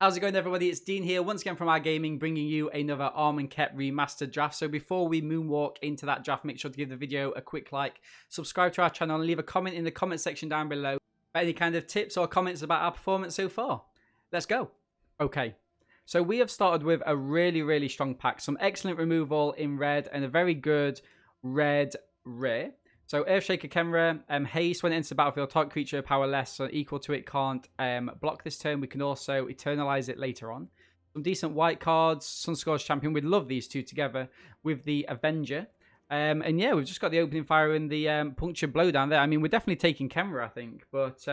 How's it going, everybody? It's Dean here, once again from our gaming, bringing you another Amonkhet Remastered draft. So before we moonwalk into that draft, make sure to give the video a quick like, subscribe to our channel, and leave a comment in the comment section down below about any kind of tips or comments about our performance so far. Let's go. Okay, so we have started with a really strong pack. Some excellent removal in red and a very good red rare. So Earthshaker Kenra, haste when it enters the battlefield, target creature power less or equal to it can't block this turn. We can also eternalize it later on. Some decent white cards, Sunscorched Champion. We'd love these two together with the Avenger. And yeah, we've just got the opening fire and the puncture blowdown there. I mean, we're definitely taking Kenra, I think, but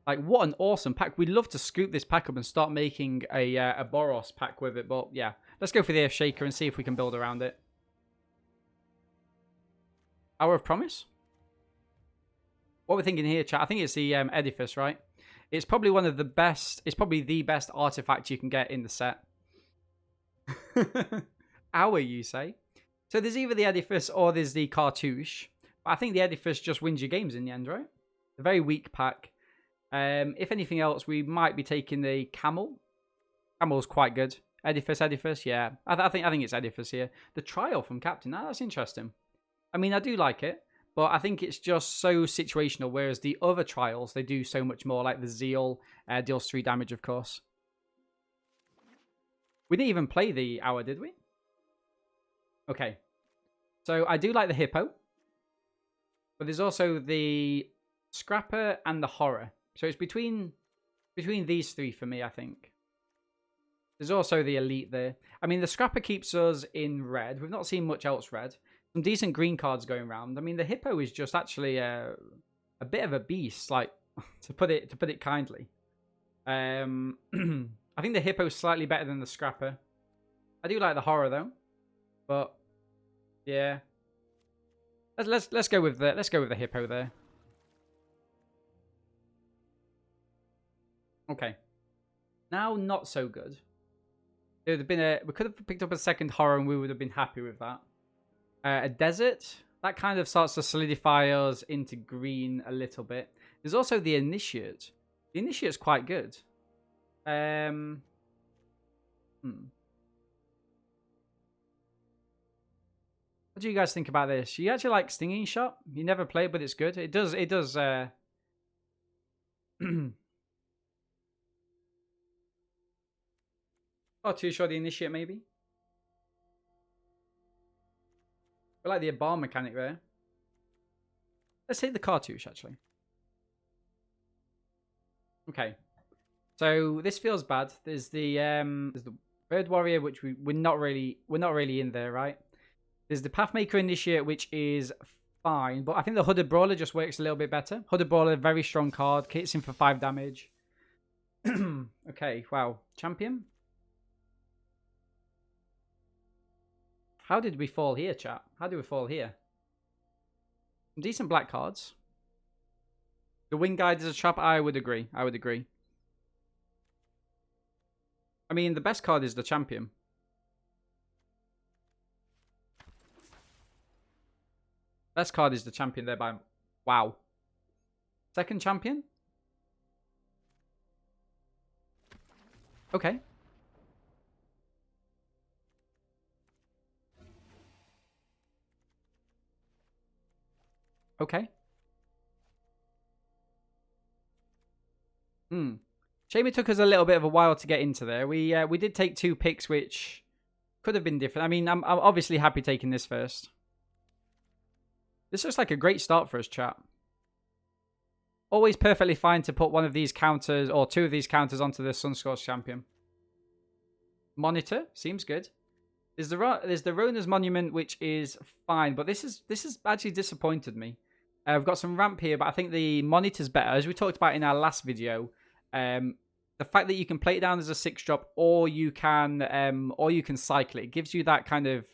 like, what an awesome pack. We'd love to scoop this pack up and start making a Boros pack with it. But yeah, let's go for the Earthshaker and see if we can build around it. Hour of Promise? What we're thinking here, chat, I think it's the Edifice, right? It's probably one of the best, it's probably the best artifact you can get in the set. Hour, you say? So there's either the Edifice or there's the Cartouche. But I think the Edifice just wins your games in the end, right? A very weak pack. If anything else, we might be taking the Camel. Camel's quite good. Edifice, yeah. I think it's Edifice here. The Trial from Captain, that's interesting. I mean, I do like it, but I think it's just so situational, whereas the other trials, they do so much more, like the Zeal deals 3 damage, of course. We didn't even play the Hour, did we? Okay. So I do like the Hippo, but there's also the Scrapper and the Horror. So it's between these three for me, I think. There's also the Elite there. I mean, the Scrapper keeps us in red. We've not seen much else red. Some decent green cards going around. I mean, the Hippo is just actually a bit of a beast, like to put it kindly. I think the Hippo is slightly better than the Scrapper. I do like the Horror though, but yeah, let's go with the Hippo there. Okay, now not so good. There would have been we could have picked up a second Horror and we would have been happy with that. A Desert, that kind of starts to solidify us into green a little bit. There's also the Initiate. The Initiate's quite good. What do you guys think about this? You actually like Stinging Shot? You never play it, but it's good. It does, Not too sure the Initiate, maybe? I like the bar mechanic there. Let's hit the Cartouche, actually. Okay. So this feels bad. There's the Bird Warrior, which we're not really in there, right? There's the Pathmaker Initiate, which is fine, but I think the Hooded Brawler just works a little bit better. Hooded Brawler, very strong card, hits him for 5 damage. Okay, wow. Champion? How did we fall here, chat? How did we fall here? Some decent black cards. The Wing Guide is a trap. I would agree. I mean, the best card is the Champion. Best card is the Champion there by... Wow. Second Champion? Okay. Okay. Shame it took us a little bit of a while to get into there. We did take 2 picks, which could have been different. I mean, I'm obviously happy taking this first. This looks like a great start for us, chat. Always perfectly fine to put one of these counters, or 2 of these counters, onto the Sunscorched Champion. Monitor seems good. There's the Rona's Monument, which is fine, but this has actually disappointed me. We've got some ramp here, but I think the Monitor's better. As we talked about in our last video, the fact that you can play it down as a 6-drop, or you can cycle it, gives you that kind of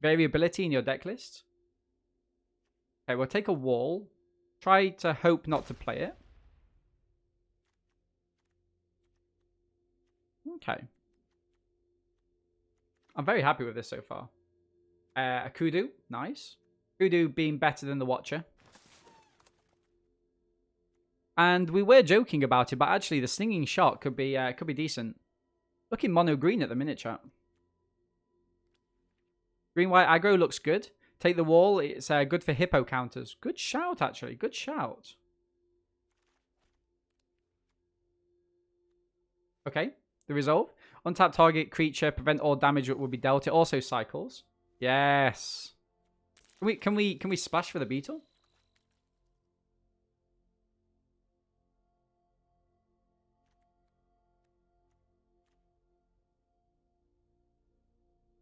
variability in your deck list. Okay, we'll take a Wall. Try to hope not to play it. Okay. I'm very happy with this so far. A Kudu, nice. Kudu being better than the Watcher. And we were joking about it, but actually the Stinging Shot could be decent. Looking mono green at the minute, chat. Green white aggro looks good. Take the wall. It's good for hippo counters. Good shout, actually. Good shout. Okay. The resolve. Untap target creature. Prevent all damage that will be dealt. It also cycles. Yes. Can we splash for the beetle?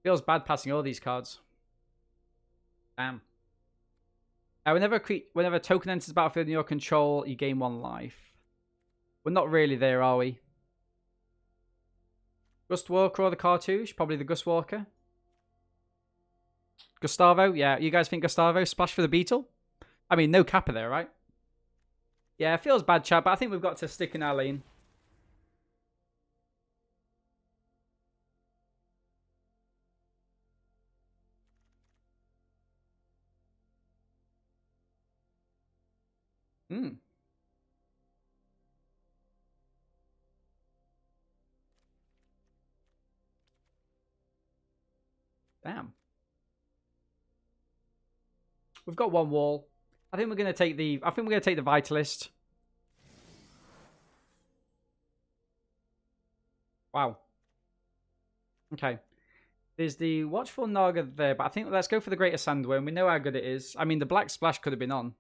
Feels bad passing all these cards. Damn. Whenever a token enters the battlefield in your control, you gain 1 life. We're not really there, are we? Gust Walker or the cartouche? Probably the Gust Walker. Gustavo? Yeah, you guys think Gustavo? Splash for the beetle? I mean, no Kappa there, right? Yeah, it feels bad, chat, but I think we've got to stick in our lane. Hmm. Damn. We've got 1 wall. I think we're gonna take the Vitalist. Wow. Okay. There's the Watchful Naga there, but I think let's go for the Greater Sandworm. We know how good it is. I mean, the Black Splash could have been on.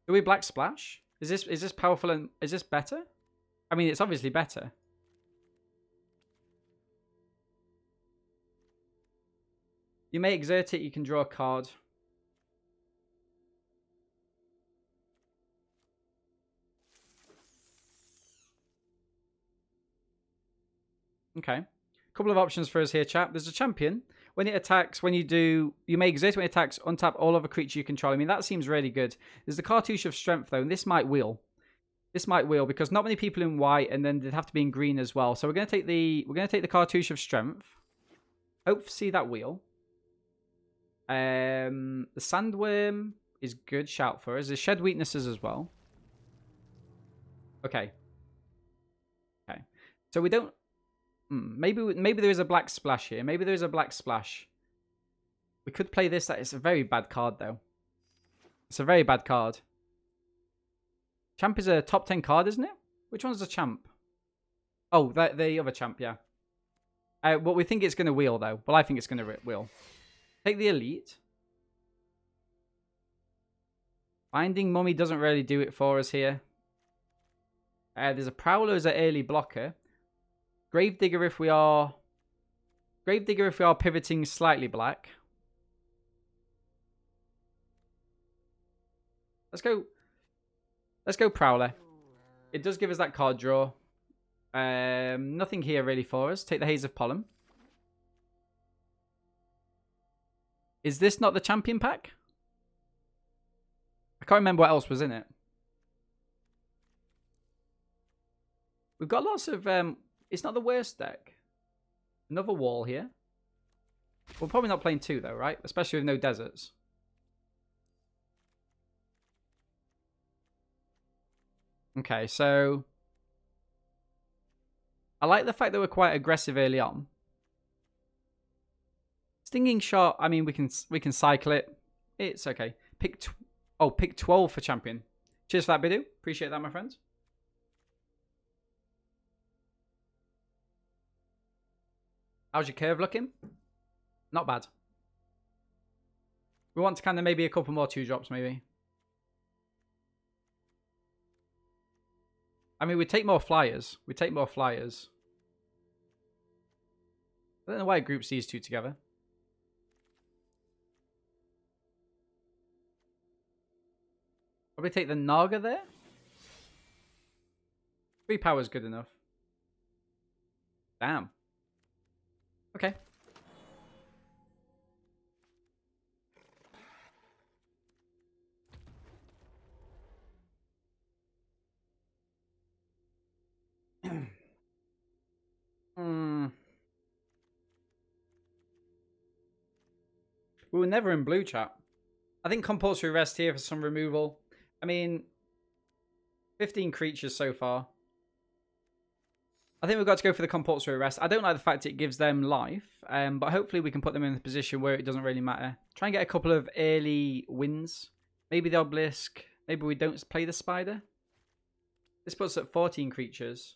Do we Black Splash? Is this powerful and is this better? I mean, it's obviously better. You may exert it. You can draw a card. Okay. Couple of options for us here, chap. There's a champion. When it attacks, you may exert when it attacks, untap all other creature you control. I mean, that seems really good. There's the Cartouche of Strength, though, and this might wheel. This might wheel because not many people in white, and then they'd have to be in green as well. So we're gonna take the Cartouche of Strength. Hope to see that wheel. The Sandworm is good shout for us. There's Shed Weaknesses as well. Okay. Okay. So we don't. Maybe there is a Black Splash here. Maybe there is a Black Splash. We could play this. That is a very bad card, though. It's a very bad card. Champ is a top 10 card, isn't it? Which one's the champ? Oh, the other champ, yeah. Well, we think it's going to wheel, though. Well, I think it's going to wheel. Take the Elite. Binding Mummy doesn't really do it for us here. There's a Prowler as an early blocker. Gravedigger if we are pivoting slightly black. Let's go Prowler. It does give us that card draw. Nothing here really for us. Take the Haze of Pollen. Is this not the champion pack? I can't remember what else was in it. We've got lots of it's not the worst deck. Another wall here. We're probably not playing 2 though, right? Especially with no deserts. Okay, so I like the fact that we're quite aggressive early on. Stinging Shot, I mean, we can cycle it. It's okay. Pick 12 for champion. Cheers for that, Bidu. Appreciate that, my friends. How's your curve looking? Not bad. We want to kind of maybe a couple more 2-drops, maybe. I mean, we take more flyers. I don't know why it groups these 2 together. Probably take the Naga there. 3 power is good enough. Damn. Okay. We were never in blue, chat. I think compulsory rest here for some removal. I mean, 15 creatures so far. I think we've got to go for the compulsory rest. I don't like the fact it gives them life, but hopefully we can put them in a position where it doesn't really matter. Try and get a couple of early wins. Maybe the obelisk. Maybe we don't play the spider. This puts at 14 creatures.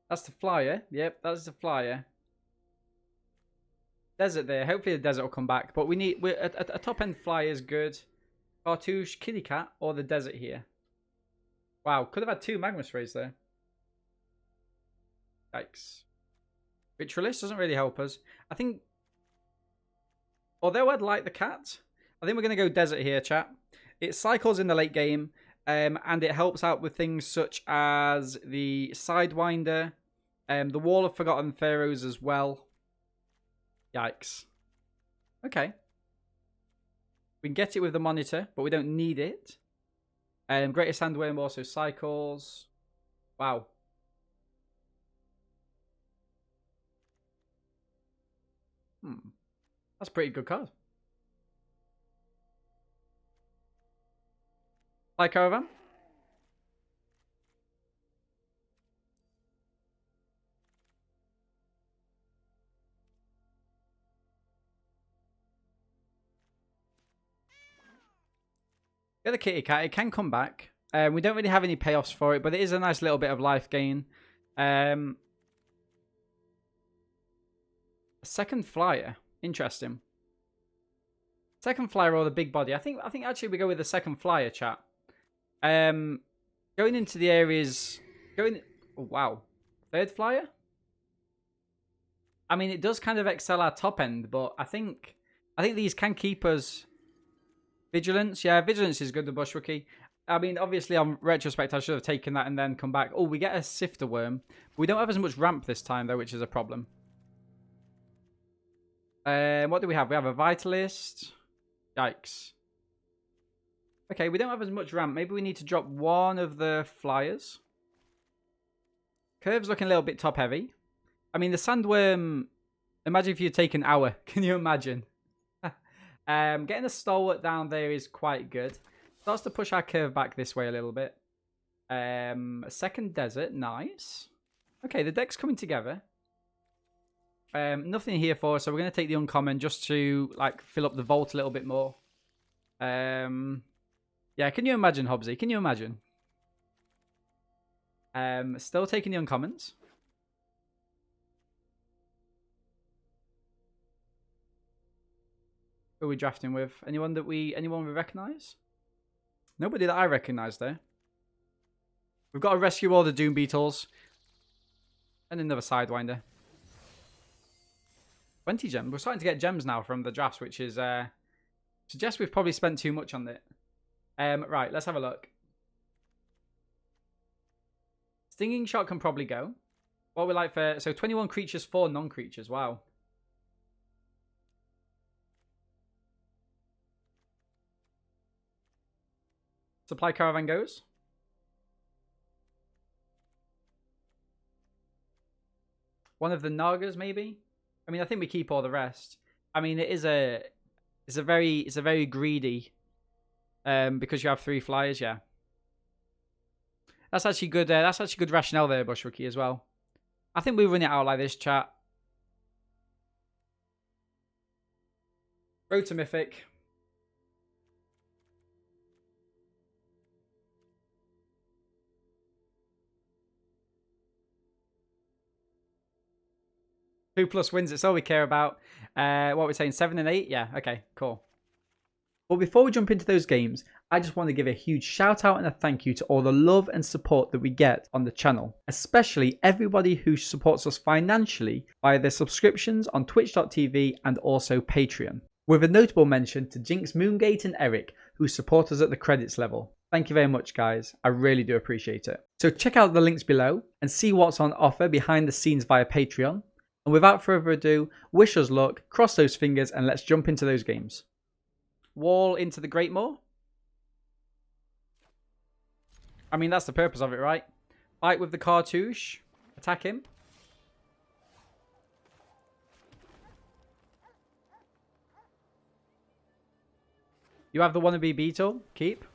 That's the flyer. Yep, that's the flyer. Desert there. Hopefully the desert will come back. But we need a top end flyer is good. Cartouche, kitty cat, or the desert here. Wow, could have had 2 magma sprays there. Yikes. Ritualist doesn't really help us. I think, although I'd like the cat, I think we're going to go desert here, chat. It cycles in the late game, and it helps out with things such as the Sidewinder, the Wall of Forgotten Pharaohs as well. Yikes. Okay. We can get it with the monitor, but we don't need it. Greatest Sandworm also cycles. Wow. That's a pretty good card. Fly Caravan. Get the kitty cat. It can come back. We don't really have any payoffs for it, but it is a nice little bit of life gain. A second flyer. Interesting. Second flyer or the big body. I think actually we go with the second flyer, chat. Going into the areas. Oh, wow. Third flyer? I mean, it does kind of excel our top end, but I think these can keep us. Vigilance, yeah, Vigilance is good, the Bush Rookie. I mean, obviously, on retrospect, I should have taken that and then come back. Oh, we get a Sifter Worm. We don't have as much ramp this time, though, which is a problem. What do we have? We have a Vitalist. Yikes. Okay, we don't have as much ramp. Maybe we need to drop one of the flyers. Curve's looking a little bit top-heavy. I mean, the Sandworm... Imagine if you'd taken Hour. Can you imagine? Getting a Stalwart down there is quite good. Starts to push our curve back this way a little bit. A second desert, nice. Okay, the deck's coming together. Nothing here for us, so we're going to take the uncommon just to like fill up the vault a little bit more. Yeah, can you imagine, Hobbsy? Can you imagine? Still taking the uncommons. Who are we drafting with? Anyone we recognise? Nobody that I recognise there. We've got to rescue all the Doom Beetles. And another Sidewinder. 20 gems. We're starting to get gems now from the drafts, which is suggests we've probably spent too much on it. Right, let's have a look. Stinging Shot can probably go. What we like for... So 21 creatures, 4 non-creatures. Wow. Supply Caravan goes. One of the Nagas, maybe. I mean, I think we keep all the rest. I mean, it's a very greedy. Because you have 3 flyers, yeah. That's actually good. That's actually good rationale there, Bush Rookie, as well. I think we run it out like this, chat. Road to Mythic. Two plus wins, it's all we care about. What are we saying, 7 and 8? Yeah, okay, cool. But before we jump into those games, I just want to give a huge shout out and a thank you to all the love and support that we get on the channel, especially everybody who supports us financially via their subscriptions on twitch.tv and also Patreon. With a notable mention to Jinx, Moongate and Eric, who support us at the credits level. Thank you very much, guys. I really do appreciate it. So check out the links below and see what's on offer behind the scenes via Patreon. And without further ado, wish us luck, cross those fingers, and let's jump into those games. Wall into the Great Moor. I mean, that's the purpose of it, right? Fight with the cartouche. Attack him. You have the wannabe beetle. Keep.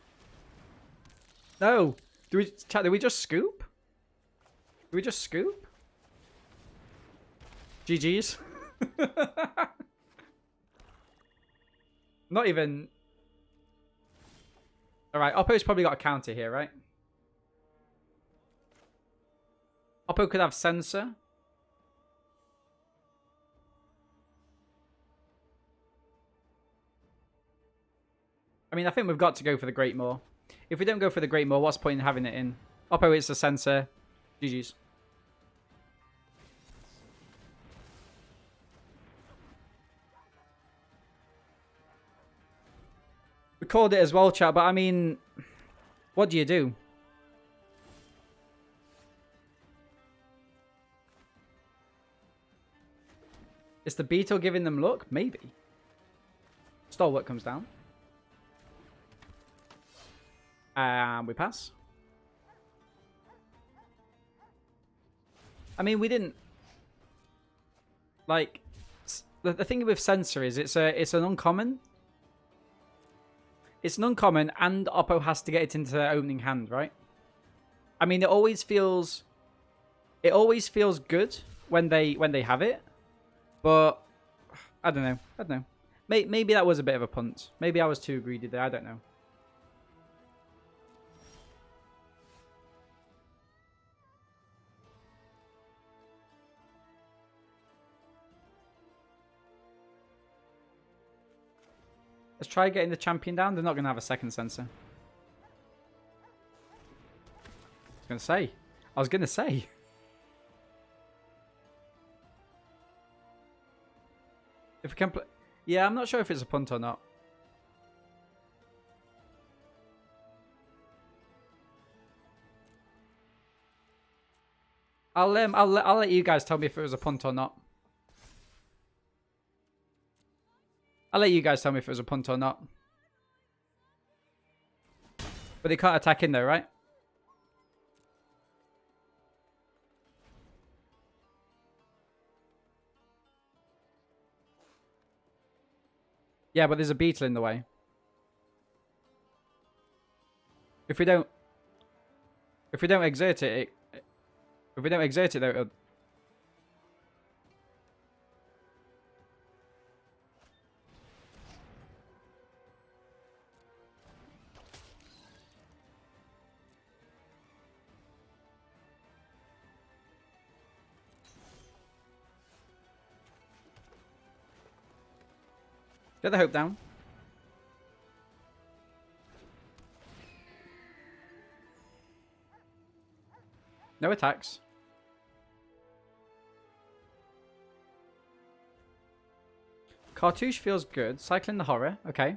No. Chat, did we just scoop? Did we just scoop? GG's. Not even... Alright, Oppo's probably got a counter here, right? Oppo could have Sensor. I mean, I think we've got to go for the Great Maw. If we don't go for the Great Maw, what's the point in having it in? Oppo, it's a Sensor. GG's. We called it as well, chat, but I mean, what do you do? Is the beetle giving them luck? Maybe. Stalwart comes down. And we pass. I mean, we didn't... Like, the thing with Sensor is it's an uncommon. It's an uncommon, and Oppo has to get it into their opening hand, right? I mean, it always feels good when they have it, but I don't know. Maybe that was a bit of a punt. Maybe I was too greedy there. I don't know. Let's try getting the champion down. They're not going to have a second Sensor. I was going to say. If we can play... Yeah, I'm not sure if it's a punt or not. I'll let you guys tell me if it was a punt or not. I'll let you guys tell me if it was a punt or not. But they can't attack in though, right? Yeah, but there's a beetle in the way. If we don't exert it, if we don't exert it though, it'll... Get the hope down. No attacks. Cartouche feels good. Cycling the horror. Okay.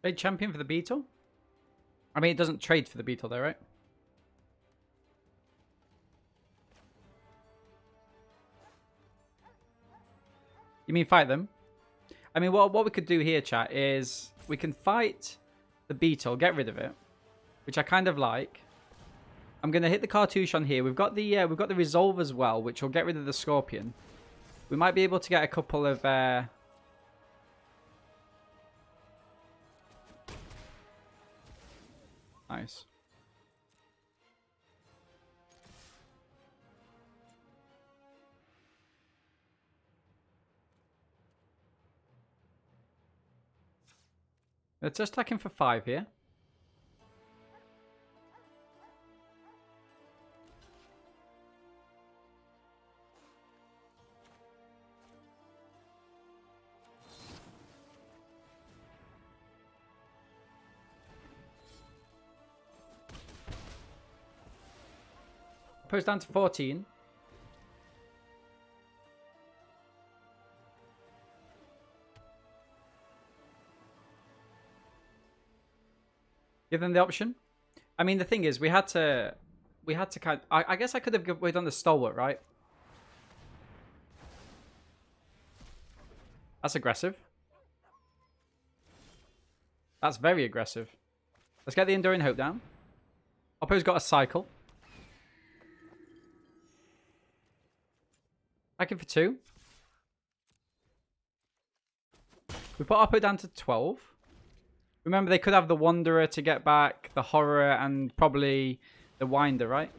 Trade champion for the beetle? I mean, it doesn't trade for the beetle though, right? You mean fight them? I mean, what we could do here, chat, is we can fight the beetle, get rid of it, which I kind of like. I'm gonna hit the cartouche on here. We've got the resolve as well, which will get rid of the scorpion. We might be able to get a couple of nice. Let's just attack him for 5 here. Opposed down to 14. Give them the option. I mean, the thing is, we had to kind of, I guess I could have done the stalwart, right? That's aggressive. That's very aggressive. Let's get the Enduring Hope down. Oppo's got a cycle. Attacking for 2. We put Oppo down to 12. Remember, they could have the Wanderer to get back, the Horror, and probably the Winder, right?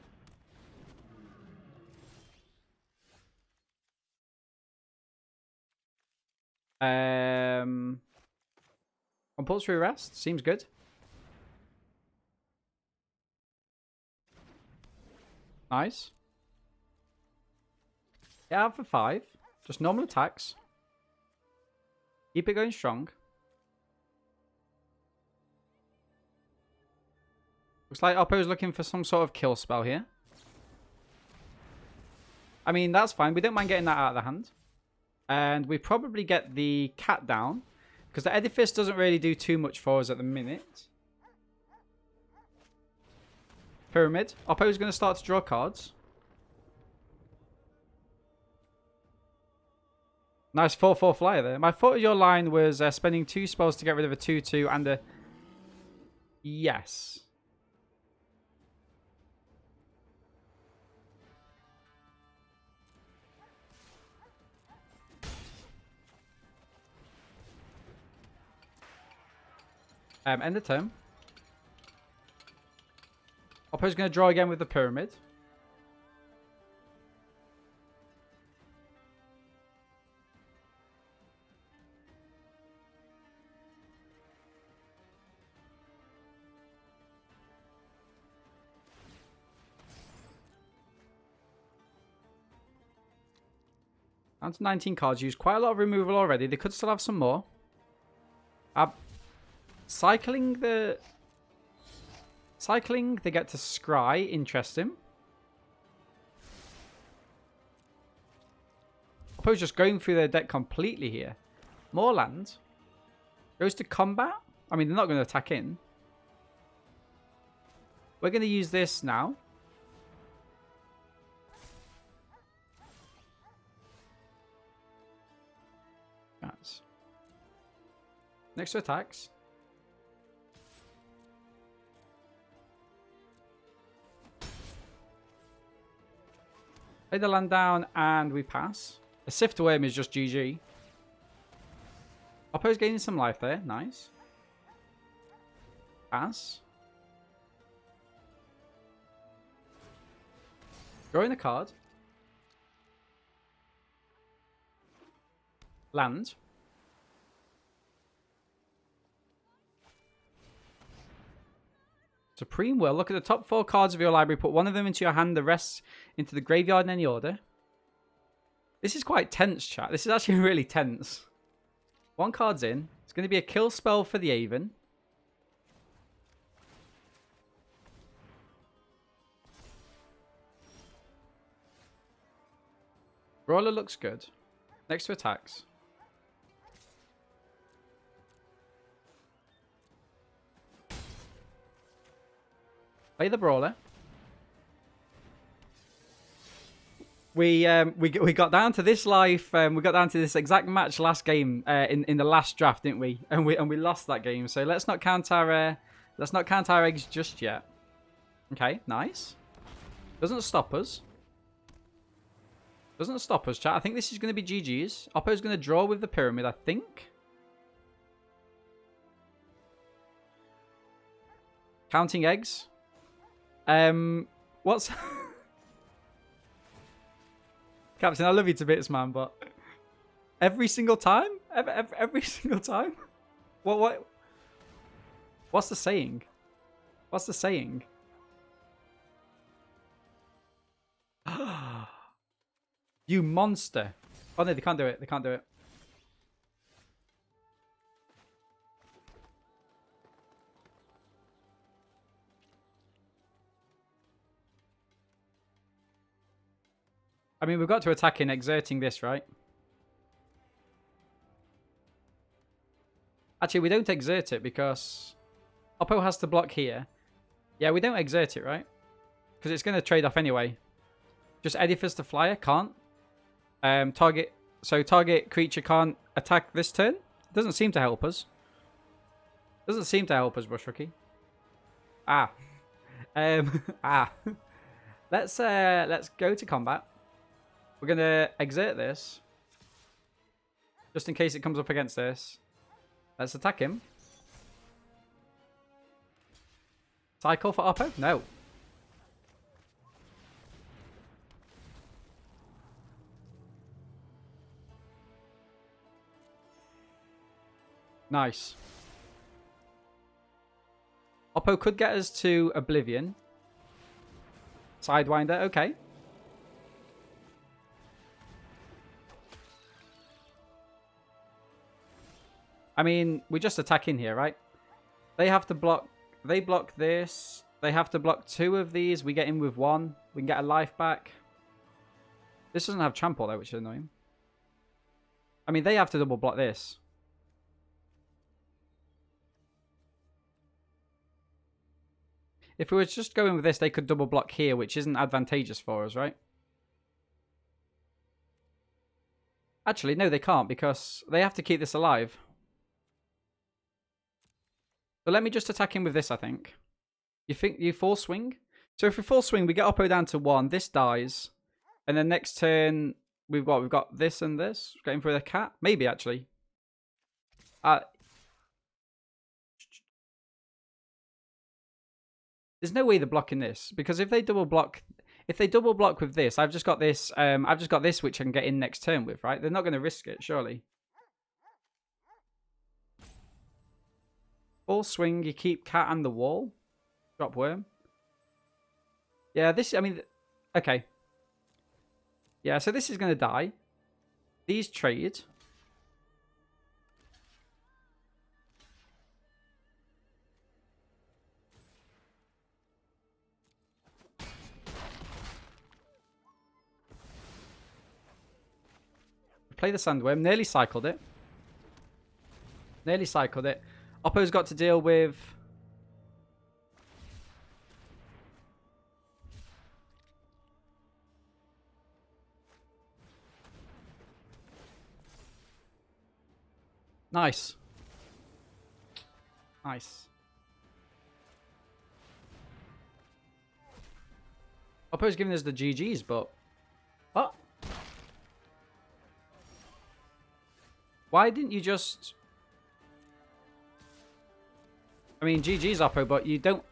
Compulsory rest. Seems good. Nice. Yeah, out for 5. Just normal attacks. Keep it going strong. Looks like Oppo's looking for some sort of kill spell here. I mean, that's fine. We don't mind getting that out of the hand. And we probably get the cat down. Because the Edifice doesn't really do too much for us at the minute. Pyramid. Oppo's going to start to draw cards. Nice 4/4 flyer there. My thought of your line was spending 2 spells to get rid of a 2/2 and a... Yes. End the turn. Oppo's going to draw again with the Pyramid. Down to 19 cards used. Quite a lot of removal already. They could still have some more. Cycling, they get to scry. Interesting. Oppo's just going through their deck completely here. More land. Goes to combat. I mean, they're not going to attack in. We're going to use this now. That's next to attacks. Lay the land down and we pass. A Sift Worm is just GG. Oppo's gaining some life there. Nice. Pass. Drawing a card. Land. Supreme Will. Look at the top 4 cards of your library. Put one of them into your hand, the rest into the graveyard in any order. This is quite tense, chat. This is actually really tense. 1 card's in. It's going to be a kill spell for the Aven. Brawler looks good. Next to attacks. Play the Brawler. We got down to this life. We got down to this exact match last game in the last draft, didn't we? And we lost that game. So let's not count our eggs just yet. Okay, nice. Doesn't stop us. Doesn't stop us, chat. I think this is going to be GG's. Oppo's going to draw with the Pyramid, I think. Counting eggs. What's... Captain, I love you to bits, man, but... Every single time? Every single time? What's the saying? What's the saying? You monster. Oh, no, they can't do it. They can't do it. I mean, we've got to attack in exerting this, right? Actually, we don't exert it because Oppo has to block here. Yeah, we don't exert it, right? Because it's going to trade off anyway. Just Edifice the Flyer can't. Target creature can't attack this turn. Doesn't seem to help us. Doesn't seem to help us, Bush Rookie. Ah. Ah. Let's go to combat. We're gonna exert this. Just in case it comes up against this. Let's attack him. Cycle for Oppo? No. Nice. Oppo could get us to Oblivion. Sidewinder, okay. I mean, we just attack in here, right? They have to block. They block this. They have to block 2 of these. We get in with 1. We can get a life back. This doesn't have trample though, which is annoying. I mean, they have to double block this. If we were just going with this, they could double block here, which isn't advantageous for us, right? Actually, no, they can't because they have to keep this alive. So let me just attack him with this, I think. You think you full swing? So if we full swing, we get Oppo down to 1. This dies. And then next turn, we've got this and this. Going for the cat? Maybe, actually. There's no way they're blocking this. Because if they double block with this, I've just got this which I can get in next turn with, right? They're not going to risk it, surely. Full swing, you keep cat and the wall. Drop worm. Yeah, okay. Yeah, so this is going to die. These trade. Play the sandworm. Nearly cycled it. Oppo's got to deal with... Nice. Oppo's giving us the GGs, but... What? Why didn't you just... I mean, GG's Oppo, but you don't...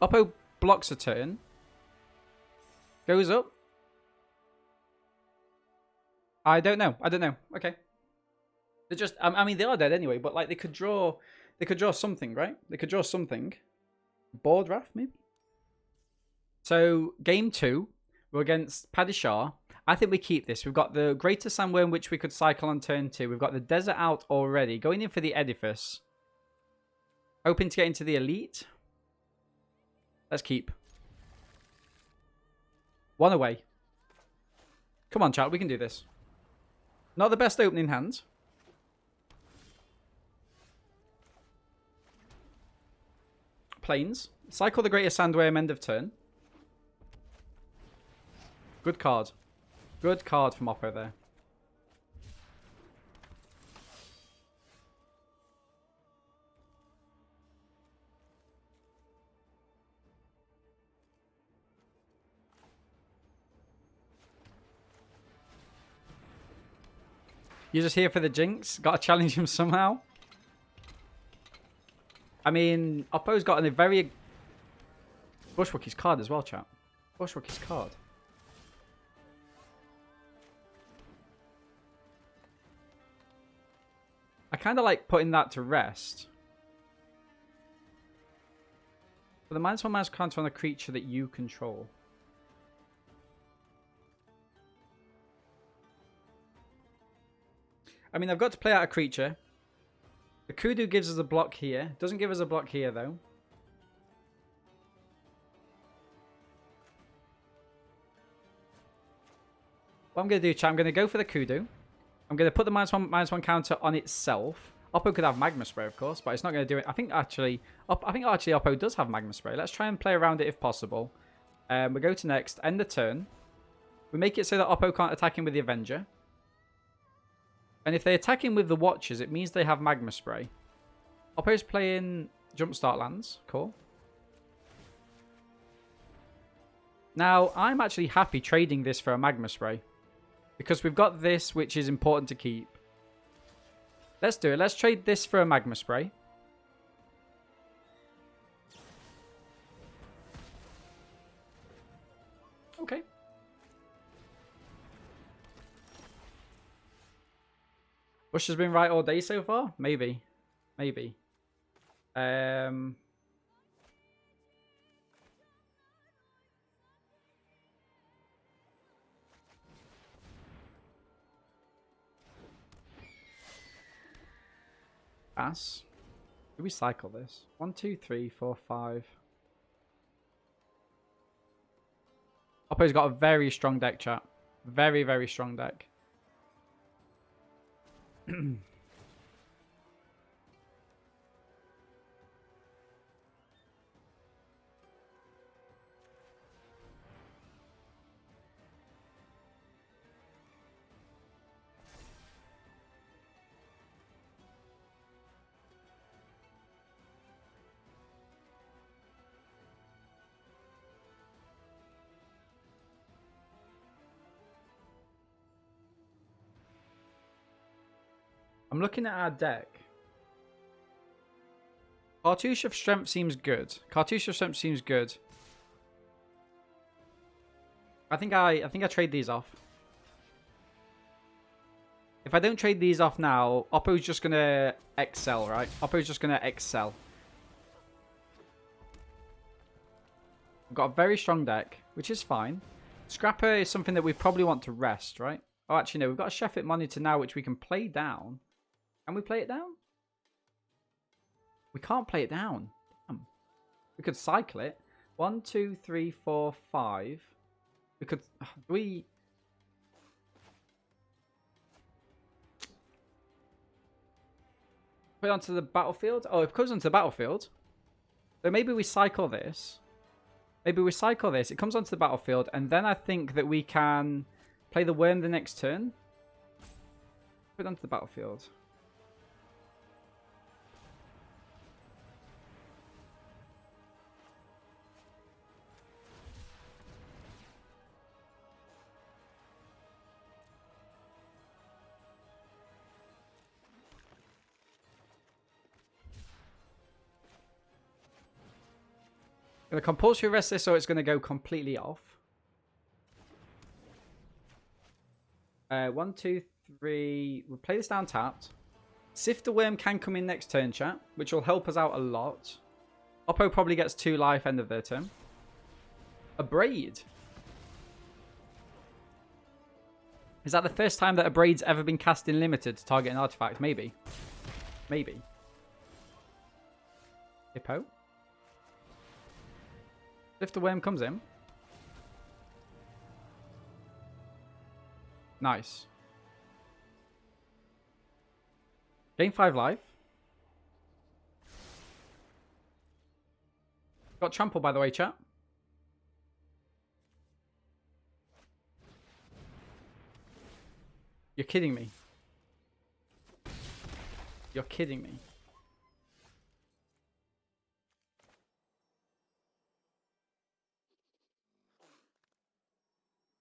Oppo blocks a turn. Goes up. I don't know. Okay. They're just... I mean, they are dead anyway, but like they could draw something, right? They could draw something. Board draft, maybe? So, game 2. We're against Padishah. I think we keep this. We've got the Greater Sandworm, which we could cycle on turn 2. We've got the Desert out already. Going in for the Edifice. Hoping to get into the Elite. Let's keep. 1 away. Come on, chat. We can do this. Not the best opening hand. Planes. Cycle the Greater Sandworm end of turn. Good card. Good card from Oppo there. You're just here for the jinx? Gotta challenge him somehow? I mean, Oppo's got a very... Bushwalkie's card as well, chat. Bushwalkie's card. I kind of like putting that to rest. But the -1 mouse counter on a creature that you control. I mean, I've got to play out a creature. The Kudu gives us a block here. Doesn't give us a block here, though. What I'm going to do, chat, I'm going to go for the Kudu. I'm going to put the -1/-1 counter on itself. Oppo could have Magma Spray, of course, but it's not going to do it. I think actually Oppo does have Magma Spray. Let's try and play around it if possible. We go to next, end the turn. We make it so that Oppo can't attack him with the Avenger. And if they attack him with the Watchers, it means they have Magma Spray. Oppo's playing Jumpstart lands. Cool. Now, I'm actually happy trading this for a Magma Spray. Because we've got this, which is important to keep. Let's do it. Let's trade this for a Magma Spray. Okay. Bush has been right all day so far? Maybe. Maybe. Pass. Do we cycle this? 1, 2, 3, 4, 5. Oppo's got a very strong deck, chat. Very, very strong deck. I'm looking at our deck. Cartouche of Strength seems good. Cartouche of Strength seems good. I think I trade these off. If I don't trade these off now, Oppo's just gonna excel, right? Oppo's just gonna excel. We've got a very strong deck, which is fine. Scrapper is something that we probably want to rest, right? Oh, actually, no. We've got a Sheffitt Monitor now, which we can play down. Can we play it down? We can't play it down. Damn. We could cycle it. 1, 2, 3, 4, 5. We could... We... Put it onto the battlefield? Oh, it comes onto the battlefield. So maybe we cycle this. Maybe we cycle this. It comes onto the battlefield. And then I think that we can play the worm the next turn. Put it onto the battlefield. Going to compulsory rest this, so it's going to go completely off. 1, 2, 3. We'll play this down tapped. Sift the Worm can come in next turn, chat, which will help us out a lot. Oppo probably gets 2 life end of their turn. A Braid. Is that the first time that a Braid's ever been cast in Limited to target an artifact? Maybe. Maybe. Hippo. If the Worm comes in. Nice. Gain 5 life. Got trample, by the way, chat. You're kidding me. You're kidding me.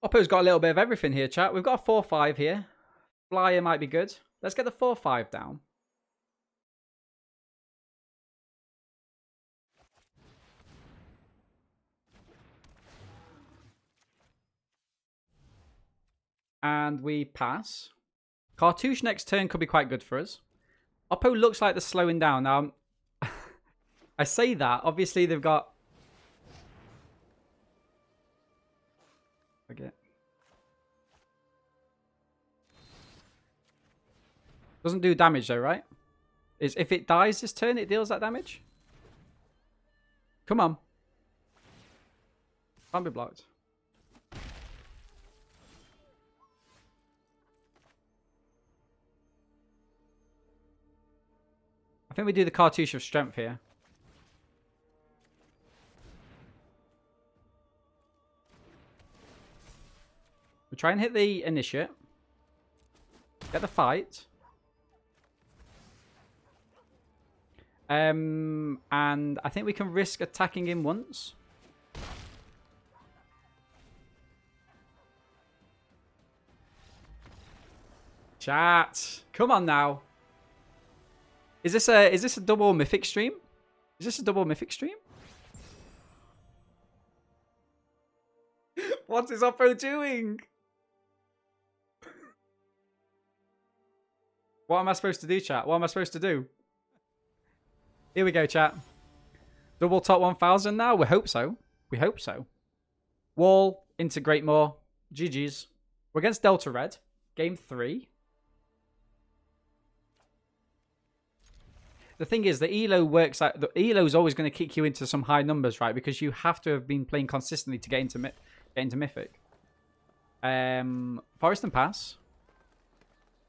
Oppo's got a little bit of everything here, chat. We've got a 4-5 here. Flyer might be good. Let's get the 4-5 down. And we pass. Cartouche next turn could be quite good for us. Oppo looks like they're slowing down. Now, I say that. Obviously, they've got... Okay. Doesn't do damage though, right? If it dies this turn, it deals that damage? Come on. Can't be blocked. I think we do the Cartouche of Strength here. We try and hit the Initiate. Get the fight. And I think we can risk attacking him once. Chat. Come on now. Is this a double mythic stream? Is this a double mythic stream? What is Oppo doing? What am I supposed to do, chat? What am I supposed to do? Here we go, chat. Double top 1000 now? We hope so. We hope so. Wall into Greatmore. GG's. We're against Delta Red. Game 3. The thing is, the ELO works out. The ELO is always going to kick you into some high numbers, right? Because you have to have been playing consistently to get into Mythic. Forest and Pass.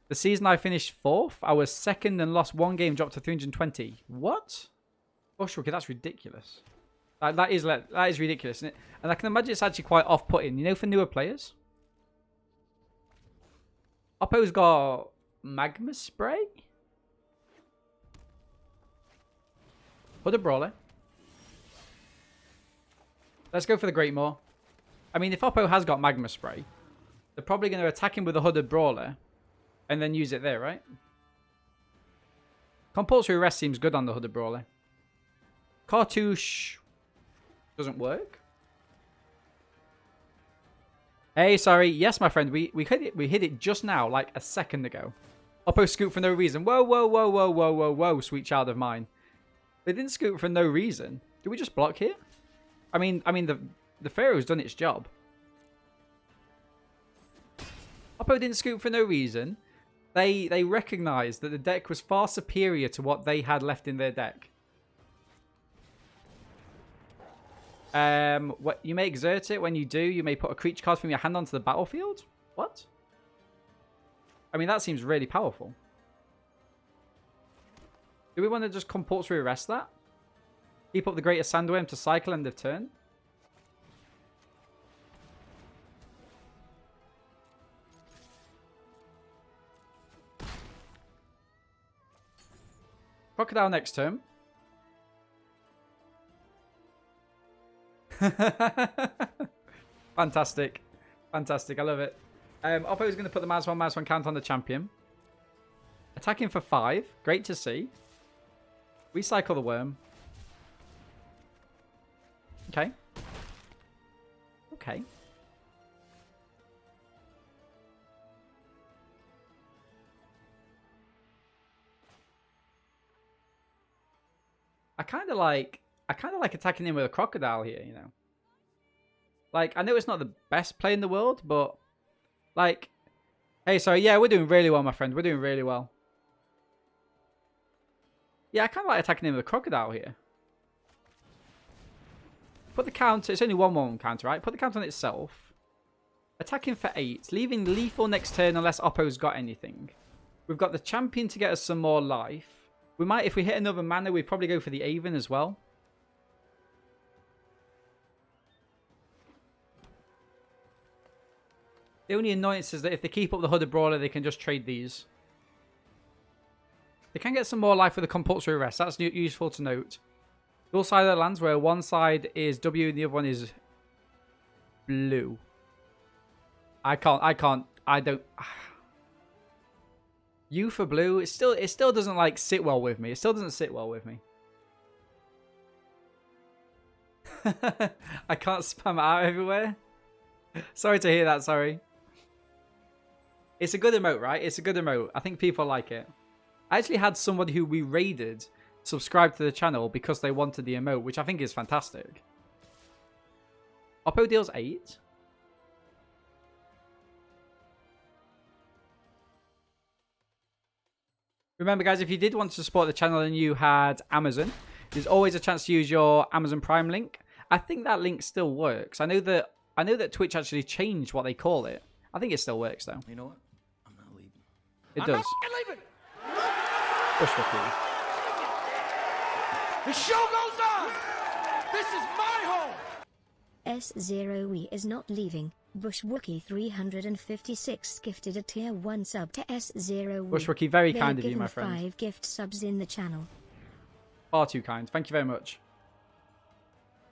The season I finished 4th. I was 2nd and lost 1 game, dropped to 320. What? Gosh, okay, that's ridiculous. That is ridiculous, isn't it? And I can imagine it's actually quite off-putting, you know, for newer players. Oppo's got Magma Spray. Hooded Brawler. Let's go for the Greatmore. I mean, if Oppo has got Magma Spray, they're probably going to attack him with a Hooded Brawler and then use it there, right? Compulsory Arrest seems good on the Hooded Brawler. Cartouche doesn't work. Hey, sorry. Yes, my friend. We hit it just now, like a second ago. Oppo scoop for no reason. Whoa, whoa, whoa, whoa, whoa, whoa, whoa, sweet child of mine. They didn't scoop for no reason. Did we just block here? I mean, the Pharaoh's done its job. Oppo didn't scoop for no reason. They recognized that the deck was far superior to what they had left in their deck. What you may exert it. When you do, you may put a creature card from your hand onto the battlefield. What? I mean, that seems really powerful. Do we want to just compulsory arrest that? Keep up the Greater Sandworm to cycle end of turn? Crocodile next turn. Fantastic. Fantastic. I love it. Oppo is going to put the -1/-1 count on the champion. Attacking for 5. Great to see. Recycle the worm. Okay. Okay. I kind of like attacking him with a crocodile here, you know. Like, I know it's not the best play in the world, but like, hey, sorry, yeah, we're doing really well, my friend. We're doing really well. Yeah, I kind of like attacking him with a crocodile here. Put the counter. It's only 1/1 counter, right? Put the counter on itself. Attacking for 8. Leaving lethal next turn unless Oppo's got anything. We've got the champion to get us some more life. We might, if we hit another mana, we'd probably go for the Aven as well. The only annoyance is that if they keep up the Hooded Brawler, they can just trade these. They can get some more life with a compulsory arrest. That's useful to note. Dual sided lands where one side is W and the other one is blue. I don't. U for blue. It still doesn't like sit well with me. It still doesn't sit well with me. I can't spam it out everywhere. Sorry to hear that. Sorry. It's a good emote, right? It's a good emote. I think people like it. I actually had somebody who we raided subscribe to the channel because they wanted the emote, which I think is fantastic. Oppo deals 8. Remember, guys, if you did want to support the channel and you had Amazon, there's always a chance to use your Amazon Prime link. I think that link still works. I know that Twitch actually changed what they call it. I think it still works, though. You know what? I'm not leaving. It does. I'm not leaving. Push for free. The show goes on! This is my home! S0E is not leaving. Bushwookie 356 gifted a tier 1 sub to S0E. Bushwookie, very kind of you, my They're friend. given 5 gift subs in the channel. Far too kind. Thank you very much.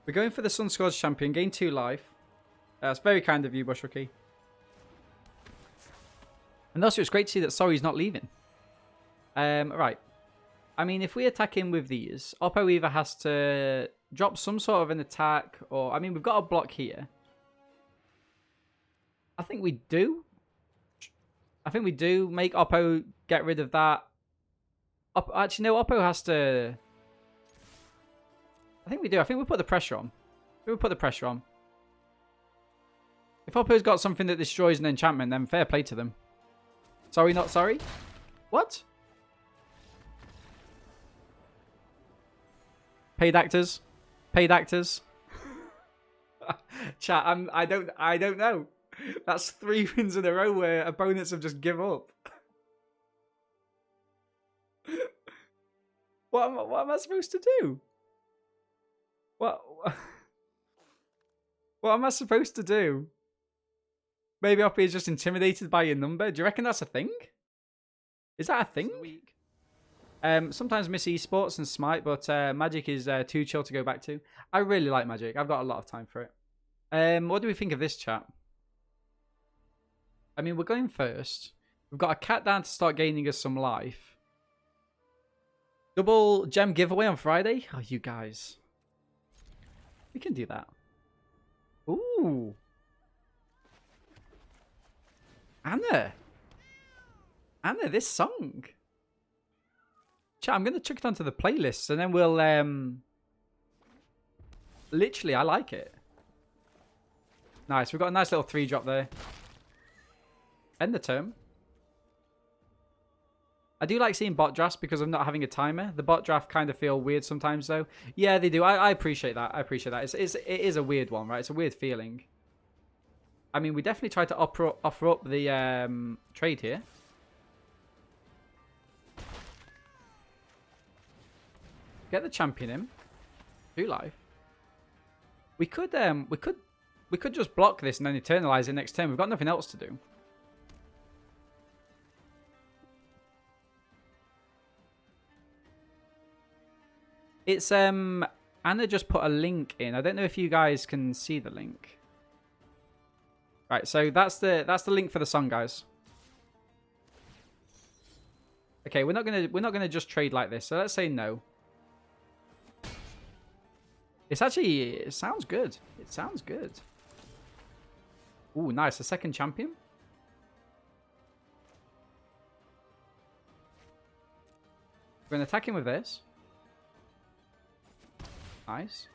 We're going for the Sun Scourge champion. Gain 2 life. That's very kind of you, Bushwookie. And also, it's great to see that Sorry's not leaving. Right. I mean, if we attack him with these, Oppo either has to drop some sort of an attack, or... I mean, we've got a block here. I think we do. I think we do make Oppo get rid of that. Actually, no, Oppo has to... I think we do. I think we put the pressure on. We put the pressure on. If Oppo's got something that destroys an enchantment, then fair play to them. Sorry, not sorry? What? Paid actors? Paid actors? Chat, I don't know. That's 3 wins in a row where opponents have just give up. What am I supposed to do? What am I supposed to do? Maybe Oppie is just intimidated by your number. Do you reckon that's a thing? Is that a thing? Sometimes miss esports and Smite, but Magic is too chill to go back to. I really like Magic. I've got a lot of time for it. What do we think of this chat? I mean, we're going first. We've got a cat down to start gaining us some life. Double gem giveaway on Friday? Oh, you guys. We can do that. Ooh. Anna, this song. Chat, I'm going to chuck it onto the playlist and then we'll... Literally, I like it. Nice. We've got a nice little 3-drop there. End the term. I do like seeing bot drafts because I'm not having a timer. The bot draft kind of feel weird sometimes, though. Yeah, they do. I appreciate that. I appreciate that. It is a weird one, right? It's a weird feeling. I mean, we definitely tried to offer up the trade here. Get the champion in. 2 life. We could just block this and then eternalize it next turn. We've got nothing else to do. It's Anna just put a link in. I don't know if you guys can see the link. Right, so that's the link for the song, guys. Okay, we're not gonna just trade like this. So let's say no. It sounds good. It sounds good. Ooh, nice. A second champion. We're gonna attack him with this. Nice.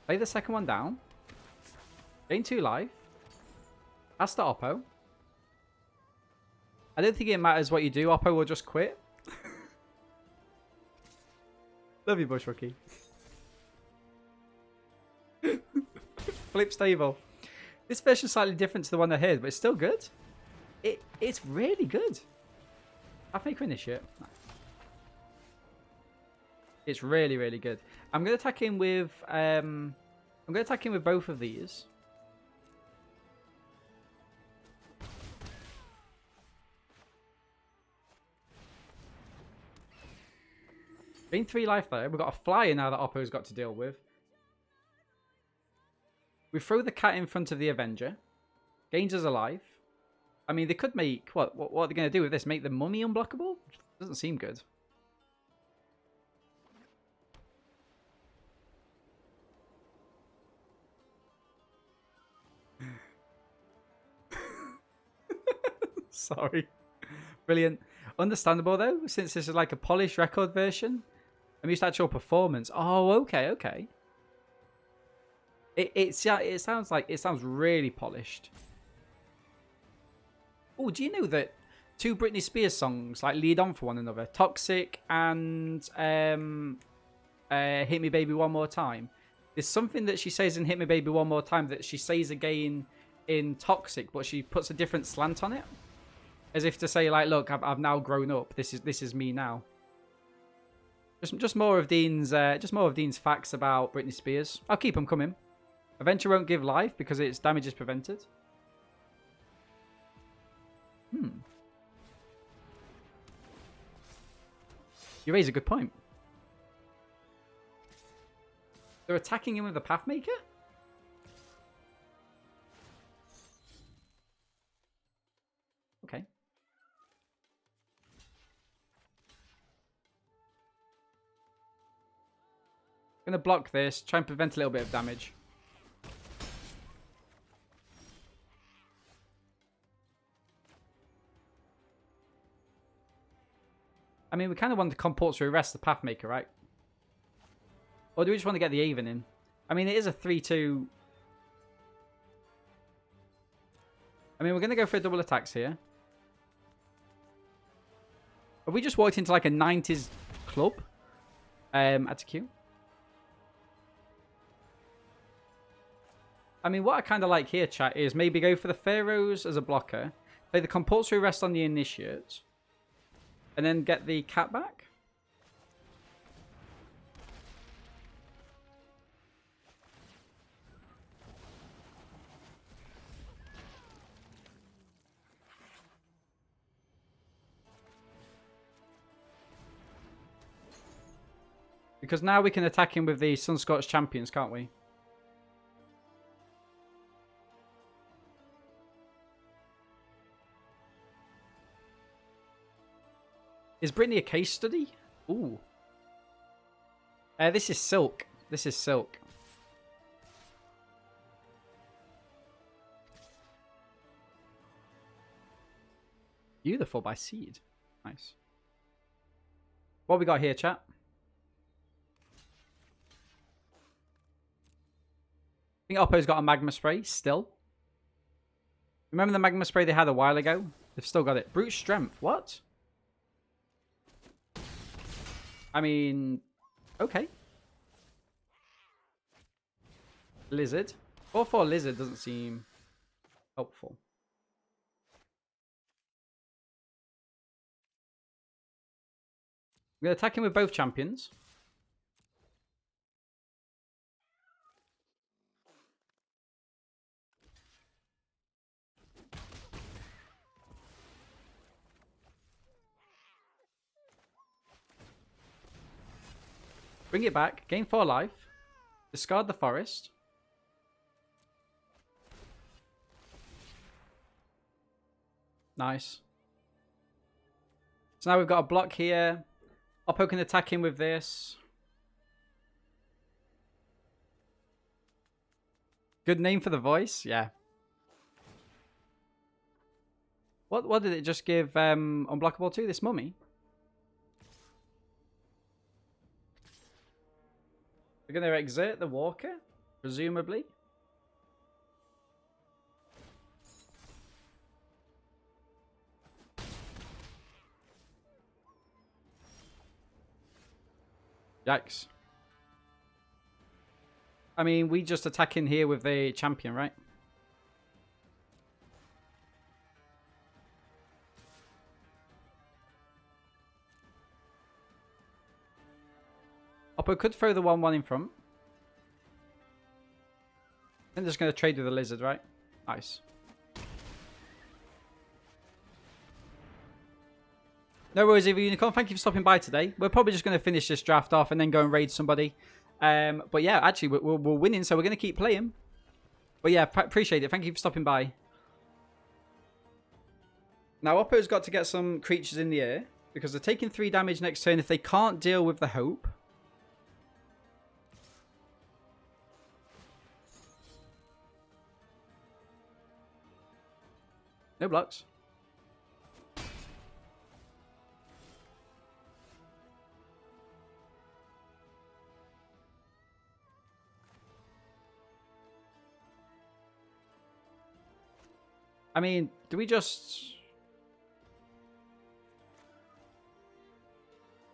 Lay the second one down. Gain 2 life. That's the Oppo. I don't think it matters what you do. Oppo will just quit. Love you, Bushwookie. Flip stable. This version's slightly different to the one I heard, but it's still good. It's really good. I think we're in this shit. It's really, really good. I'm gonna attack him with both of these. Gain 3 life there. We've got a flyer now that Oppo's got to deal with. We throw the cat in front of the Avenger. Gains us a life. I mean, they could make... What are they going to do with this? Make the mummy unblockable? Doesn't seem good. Sorry. Brilliant. Understandable, though, since this is like a polished record version. I'm used to actual performance. Oh, okay, okay. It sounds really polished. Oh, do you know that 2 Britney Spears songs like lead on for one another? Toxic and Hit Me Baby One More Time. There's something that she says in Hit Me Baby One More Time that she says again in Toxic, but she puts a different slant on it. As if to say, like, look, I've now grown up. This is me now. Just more of Dean's facts about Britney Spears. I'll keep them coming. Adventure won't give life because its damage is prevented. You raise a good point. They're attacking him with a Pathmaker? Okay. Gonna block this, try and prevent a little bit of damage. I mean, we kind of want to compulsory arrest the Pathmaker, right? Or do we just want to get the Aven in? I mean, it is a 3-2. I mean, we're going to go for double attacks here. Have we just walked into like a 90s club? Add to queue. I mean, what I kind of like here, chat, is maybe go for the Pharaohs as a blocker. Play the compulsory rest on the Initiate. And then get the cat back. Because now we can attack him with the Sunscorched Champions, can't we? Is Brittany a case study? Ooh. This is Silk. This is Silk. Beautiful by Seed. Nice. What we got here, chat? I think Oppo's got a Magma Spray still. Remember the Magma Spray they had a while ago? They've still got it. Brute Strength. What? I mean, okay. Lizard. 4/4 Lizard doesn't seem helpful. I'm going to attack him with both champions. Bring it back. Gain 4 life. Discard the forest. Nice. So now we've got a block here. Oppo can attack him with this. Good name for the voice? Yeah. What did it just give unblockable to? This mummy? We're going to exert the walker, presumably. Yikes. I mean, we just attack in here with the champion, right? Oppo could throw the 1/1 in front. I'm just going to trade with the lizard, right? Nice. No worries, Evil Unicorn. Thank you for stopping by today. We're probably just going to finish this draft off and then go and raid somebody. But yeah, actually, we're winning, so we're going to keep playing. But yeah, appreciate it. Thank you for stopping by. Now, Oppo's got to get some creatures in the air because they're taking 3 damage next turn if they can't deal with the Hope. No blocks. I mean, do we just...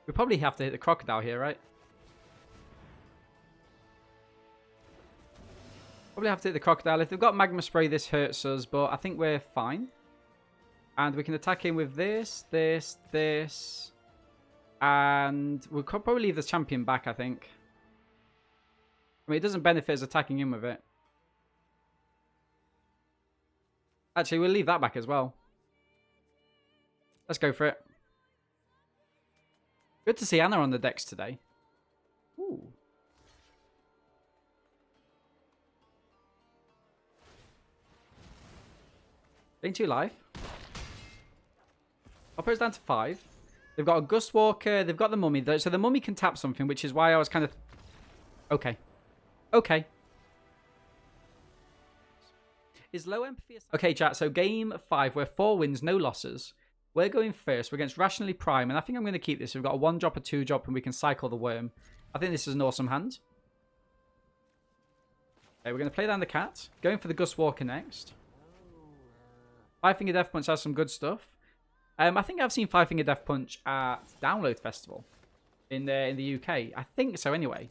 We probably have to hit the crocodile here, right? Probably have to hit the crocodile. If they've got magma spray, this hurts us, but I think we're fine. And we can attack him with this, this, this. And we'll probably leave the champion back, I think. I mean, it doesn't benefit us attacking him with it. Actually, we'll leave that back as well. Let's go for it. Good to see Anna on the decks today. Ooh. Getting 2 life. Oppo's down to 5. They've got a Gust Walker. They've got the Mummy. So the Mummy can tap something, which is why I was kind of... Okay. Okay. Is low empathy... Okay, chat. So game 5. We're 4 wins, no losses. We're going first. We're against Rationally Prime. And I think I'm going to keep this. We've got a 1-drop, a 2-drop, and we can cycle the Worm. I think this is an awesome hand. Okay, we're going to play down the Cat. Going for the Gust Walker next. 5-Finger Death Punch has some good stuff. I think I've seen 5-Finger Death Punch at Download Festival in the UK. I think so, anyway.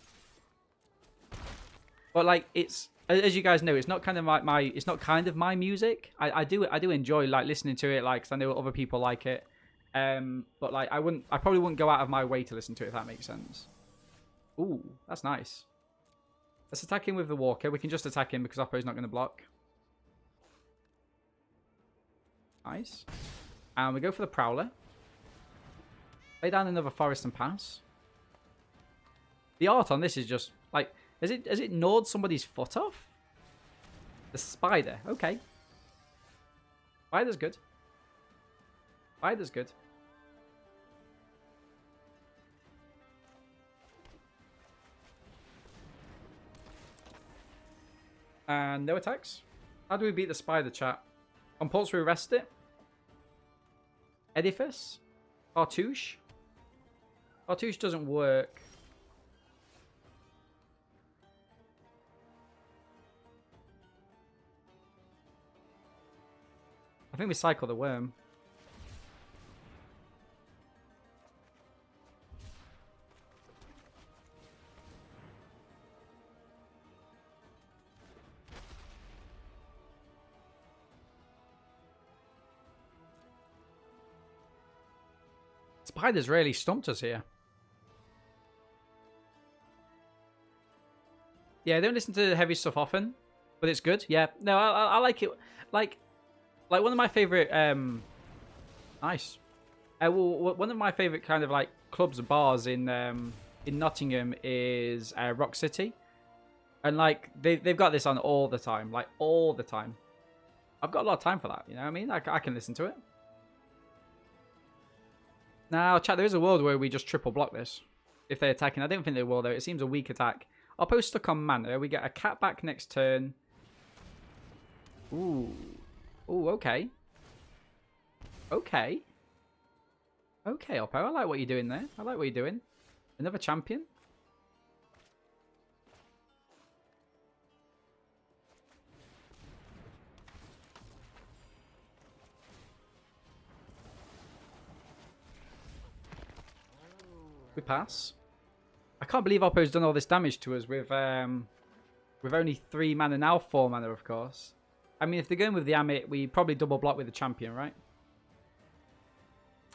But like, it's, as you guys know, it's not kind of it's not kind of my music. I do enjoy like listening to it, like, 'cause I know other people like it. But like, I probably wouldn't go out of my way to listen to it, if that makes sense. Ooh, that's nice. Let's attack him with the Walker. We can just attack him because Oppo's not going to block. Nice. And we go for the Prowler. Lay down another Forest and pass. The art on this is just like, has it gnawed somebody's foot off? The spider. Okay. Spider's good. Spider's good. And no attacks. How do we beat the spider, chat? Compulsory arrest it. Edifice. Cartouche. Cartouche doesn't work. I think we cycle the Worm. Spider's really stumped us here. Yeah, I don't listen to heavy stuff often, but it's good. Yeah, no, I like it. Like one of my favorite. Nice. Well, one of my favorite kind of like clubs and bars in Nottingham is Rock City, and like they've got this on all the time, like all the time. I've got a lot of time for that. You know what I mean? I can listen to it. Now, chat, there is a world where we just triple block this if they're attacking. I don't think they will, though. It seems a weak attack. Oppo stuck on mana. We get a cat back next turn. Ooh. Ooh, okay. Okay. Okay, Oppo. I like what you're doing there. I like what you're doing. Another champion. We pass. I can't believe Oppo's done all this damage to us with only 3 mana now, 4 mana, of course. I mean, if they're going with the Amit, we probably double block with the champion, right?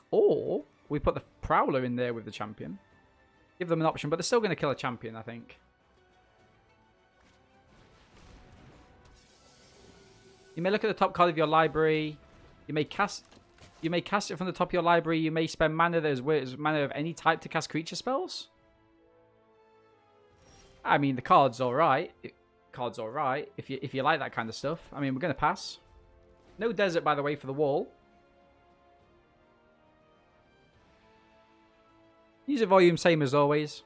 Or we put the Prowler in there with the champion. Give them an option, but they're still going to kill a champion, I think. You may look at the top card of your library. You may cast it from the top of your library. You may spend mana that is mana of any type to cast creature spells. I mean, the card's alright. Card's alright if you like that kind of stuff. I mean, we're going to pass. No desert, by the way, for the wall. User volume, same as always.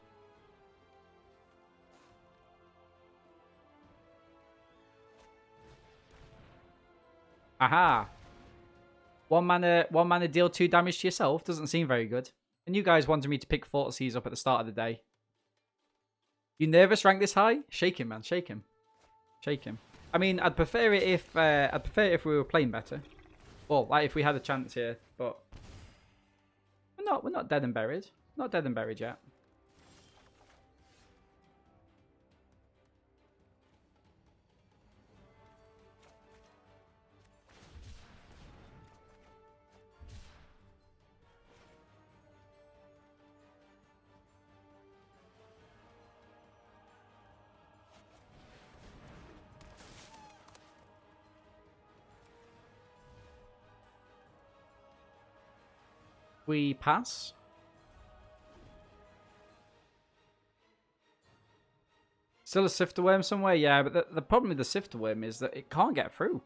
Aha. One mana deal 2 damage to yourself. Doesn't seem very good. And you guys wanted me to pick Fortseas up at the start of the day. You nervous rank this high? Shake him, man. Shake him. Shake him. I mean, I'd prefer it if we were playing better. Well, like if we had a chance here, but we're not dead and buried. Not dead and buried yet. We pass. Still a Sifter Worm somewhere? Yeah, but the problem with the Sifter Worm is that it can't get through.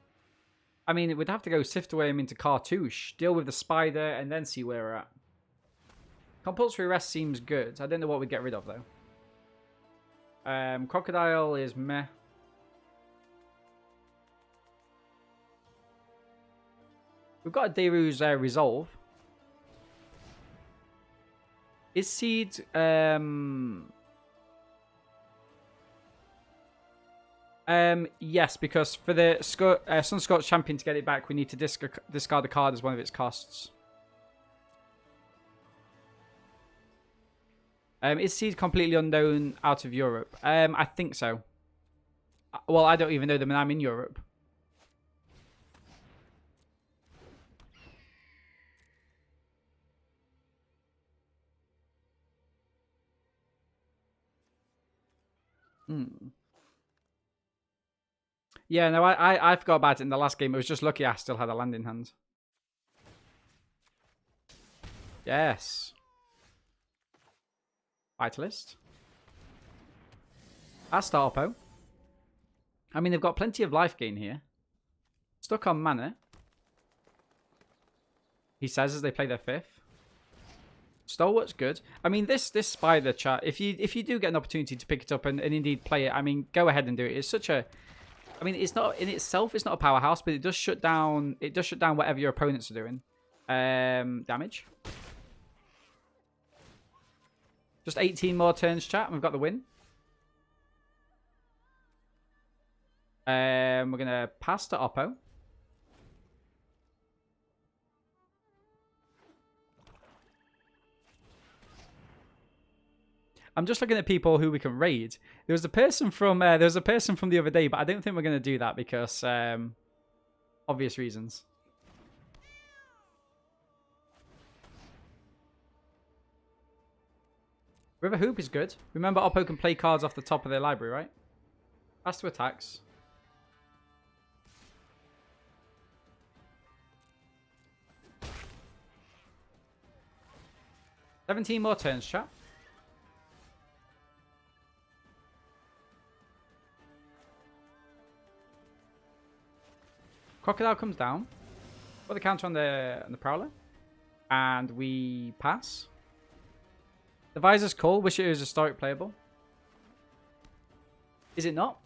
I mean, it would have to go Sifter Worm into Cartouche, deal with the Spider, and then see where we're at. Compulsory Rest seems good. I don't know what we'd get rid of, though. Crocodile is meh. We've got a Deru's Resolve. Is Seed... yes, because for the Sunscorch Champion to get it back, we need to discard the card as one of its costs. Is Seed completely unknown out of Europe? I think so. Well, I don't even know them and I'm in Europe. Yeah, no, I forgot about it in the last game. It was just lucky I still had a land in hand. Yes. Vitalist. Start Oppo. I mean, they've got plenty of life gain here. Stuck on mana. He says as they play their 5th. Stalwart's good. I mean, this Spider chat, if you do get an opportunity to pick it up and indeed play it, I mean, go ahead and do it. It's such a... I mean, it's not in itself, it's not a powerhouse, but it does shut down whatever your opponents are doing. Damage. Just 18 more turns, chat, and we've got the win. We're going to pass to Oppo. I'm just looking at people who we can raid. There was a person from the other day, but I don't think we're going to do that because obvious reasons. River Hoop is good. Remember, Oppo can play cards off the top of their library, right? Pass to attacks. $17 more turns, chat. Crocodile comes down. Put the counter on the Prowler. And we pass. The Visor's cool. Wish it was historic playable. Is it not?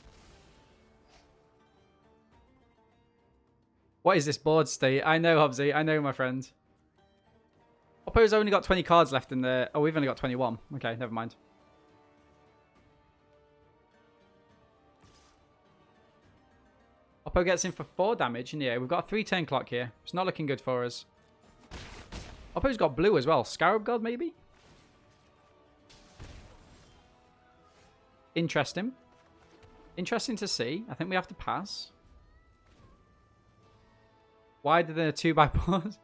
What is this board state? I know, Hobbsy. I know, my friend. Oppo's only got 20 cards left in the... Oh, we've only got 21. Okay, never mind. Oppo gets in for 4 damage. And yeah, we've got a 3-turn clock here. It's not looking good for us. Oppo's got blue as well. Scarab God, maybe? Interesting. Interesting to see. I think we have to pass. Wider than a 2x board.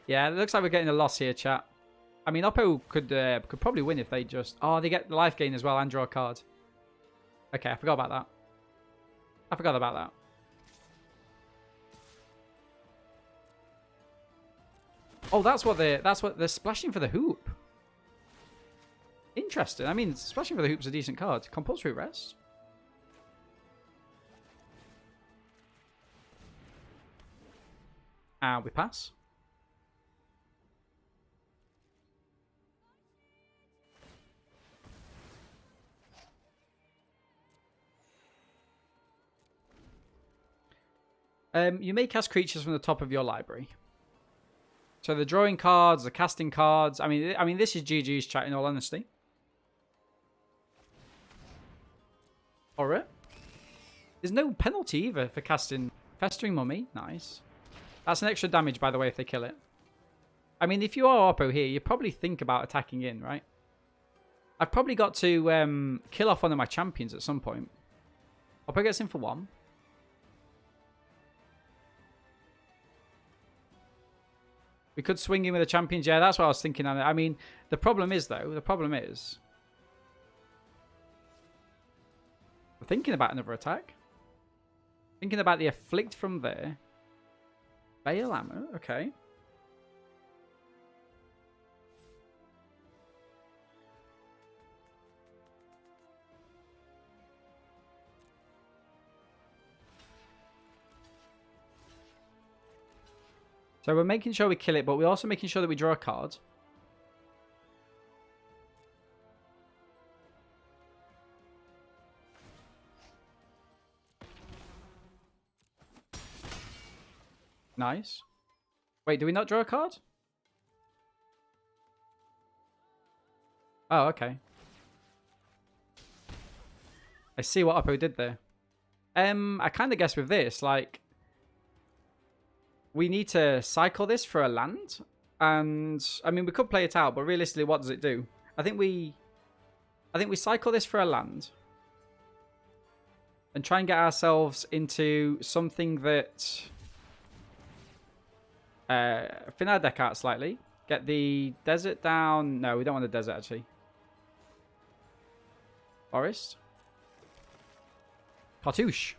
Yeah, it looks like we're getting a loss here, chat. I mean, Oppo could probably win if they just... Oh, they get the life gain as well and draw a card. Okay, I forgot about that. I forgot about that. Oh, that's what they're splashing for the hoop. Interesting. I mean, splashing for the hoop's a decent card. Compulsory rest. And we pass. You may cast creatures from the top of your library. So the drawing cards, the casting cards. I mean, this is GG's chat. In all honesty. Alright. There's no penalty either for casting Festering Mummy. Nice. That's an extra damage, by the way, if they kill it. I mean, if you are Oppo here, you probably think about attacking in, right? I've probably got to kill off one of my champions at some point. Oppo gets in for 1. We could swing in with the champions. Yeah, that's what I was thinking. I mean, the problem is, though, we're thinking about another attack. Thinking about the Afflict from there. Bale ammo, okay. So we're making sure we kill it, but we're also making sure that we draw a card. Nice. Wait, do we not draw a card? Oh, okay. I see what Oppo did there. I kind of guess with this, like, we need to cycle this for a land. And, I mean, we could play it out, but realistically, what does it do? I think we cycle this for a land. And try and get ourselves into something that... thin our deck out slightly. Get the desert down. No, we don't want the desert, actually. Forest. Cartouche.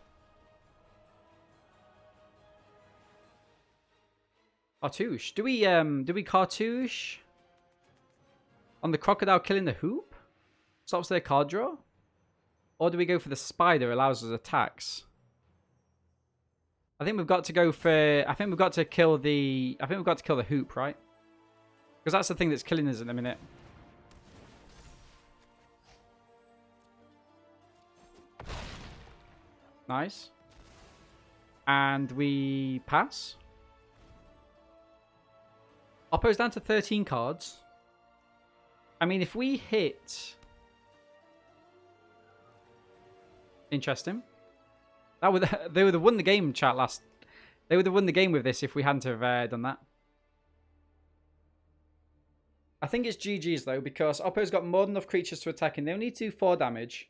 Cartouche. Do we cartouche on the crocodile killing the hoop? Stops their card draw? Or do we go for the spider, allows us attacks? I think we've got to go for... I think we've got to kill the hoop, right? Because that's the thing that's killing us in a minute. Nice. And we pass. Oppo's down to 13 cards. I mean, if we hit... Interesting. That would they would have won the game, chat, last... They would have won the game with this if we hadn't have done that. I think it's GG's, though, because Oppo's got more than enough creatures to attack, and they only need to do 4 damage.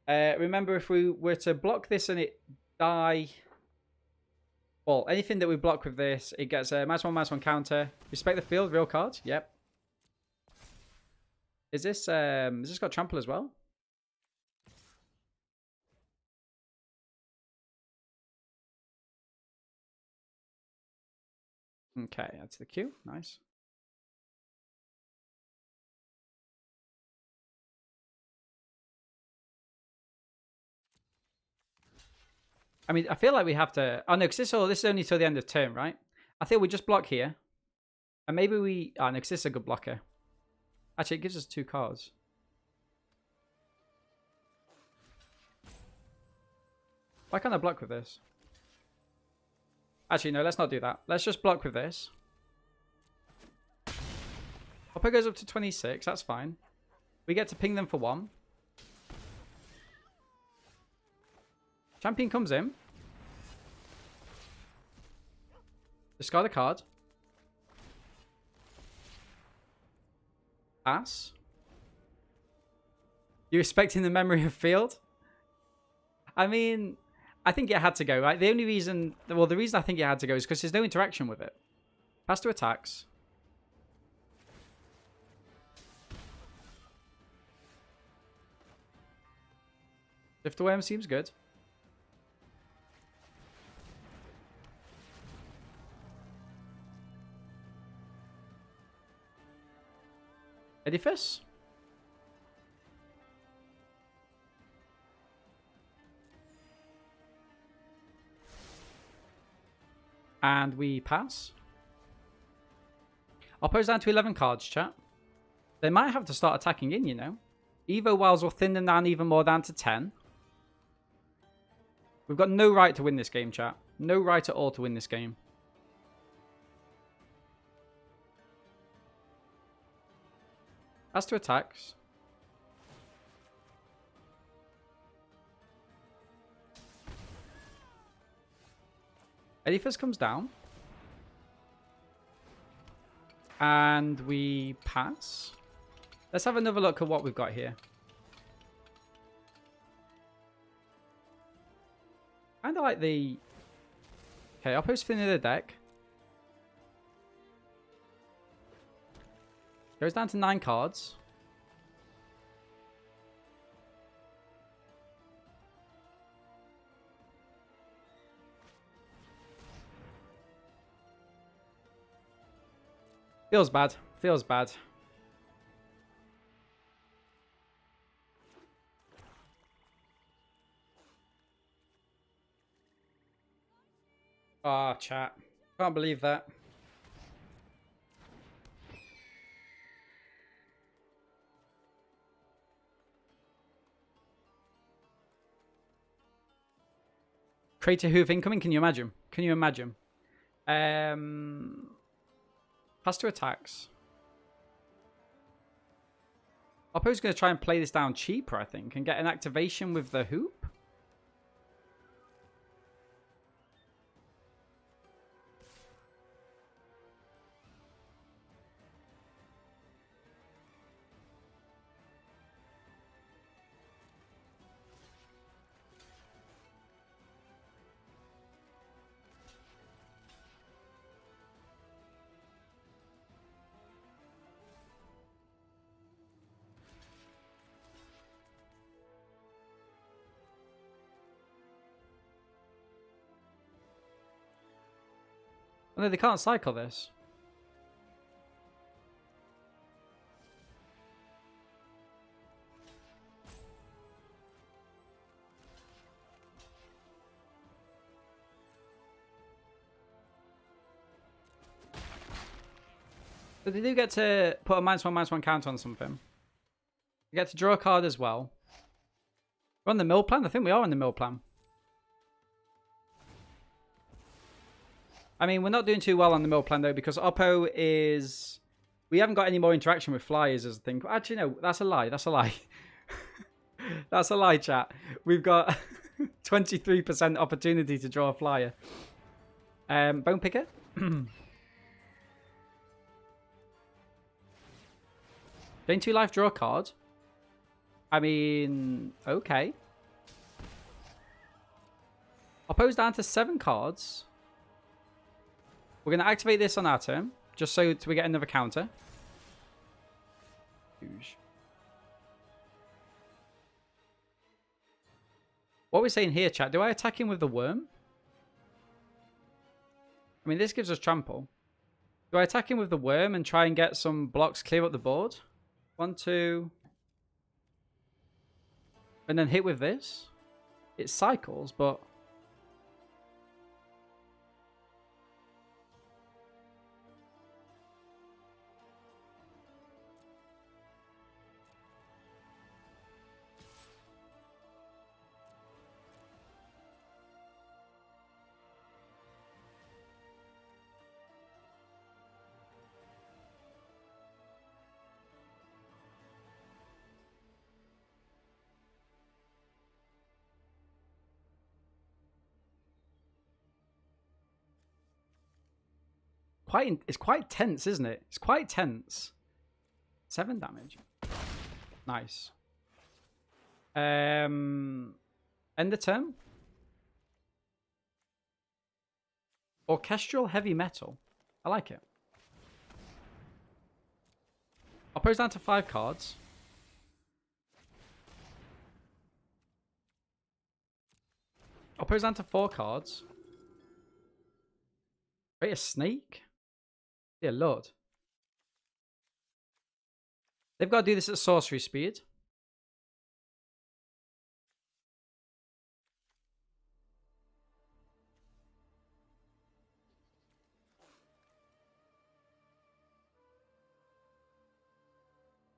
Remember, if we were to block this and it die... Well, anything that we block with this, it gets a -1/-1 counter. Respect the field, real card. Yep. Is this got trample as well? Okay, that's the queue. Nice. I mean, I feel like we have to... Oh, no, because this is only till the end of turn, right? I think we just block here. And maybe we... Oh, no, because this is a good blocker. Actually, it gives us 2 cards. Why can't I block with this? Actually, no, let's not do that. Let's just block with this. Oppo goes up to 26. That's fine. We get to ping them for 1. Champion comes in. Discard a card. Pass. You respecting the memory of field? I mean, I think it had to go, right? The only reason... Well, the reason I think it had to go is because there's no interaction with it. Pass to attacks. Shift away seems good. Edifice? And we pass. Oppo's down to 11 cards, chat. They might have to start attacking in, you know. Evo Wilds will thin them down even more, down to 10. We've got no right to win this game, chat. No right at all to win this game. As to attacks. Edifice comes down. And we pass. Let's have another look at what we've got here. Kind of like the... Okay, Oppo's thinning the deck. Goes down to 9 cards. Feels bad. Feels bad. Ah, chat. Can't believe that. Crater Hoof incoming. Can you imagine? Can you imagine? Pass to attacks. Oppo's going to try and play this down cheaper, I think, and get an activation with the Hoop. Oh, no, they can't cycle this. But they do get to put a -1/-1 counter on something. They get to draw a card as well. We're on the mill plan? I think we are on the mill plan. I mean, we're not doing too well on the mill plan, though, because Oppo is... We haven't got any more interaction with flyers as a thing. Actually, no, that's a lie. That's a lie. That's a lie, chat. We've got 23% opportunity to draw a flyer. Bone Picker? Gain 2 life, draw a card. I mean, okay. Oppo's down to 7 cards. We're going to activate this on our turn, just so we get another counter. Huge. What are we saying here, chat? Do I attack him with the worm? I mean, this gives us trample. Do I attack him with the worm and try and get some blocks clear up the board? 1, 2. And then hit with this? It cycles, but... It's quite tense, isn't it? It's quite tense. 7 damage. Nice. End the turn. Orchestral heavy metal. I like it. Oppo's down to 5 cards. Oppo's down to 4 cards. Wait, a snake? Dear Lord. They've got to do this at sorcery speed.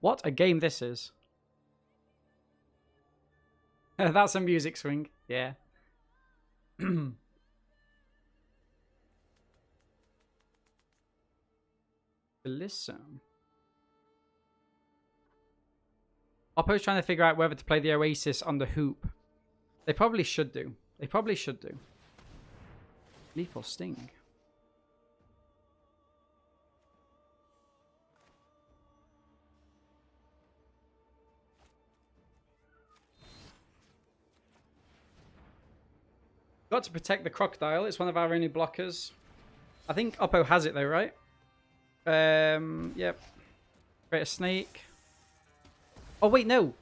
What a game this is. That's a music swing. Yeah. Listen. Oppo's trying to figure out whether to play the Oasis on the Hoop. They probably should do. They probably should do. Lethal Sting. Got to protect the crocodile. It's one of our only blockers. I think Oppo has it though, right? Yep. Create a snake. Oh, wait, no.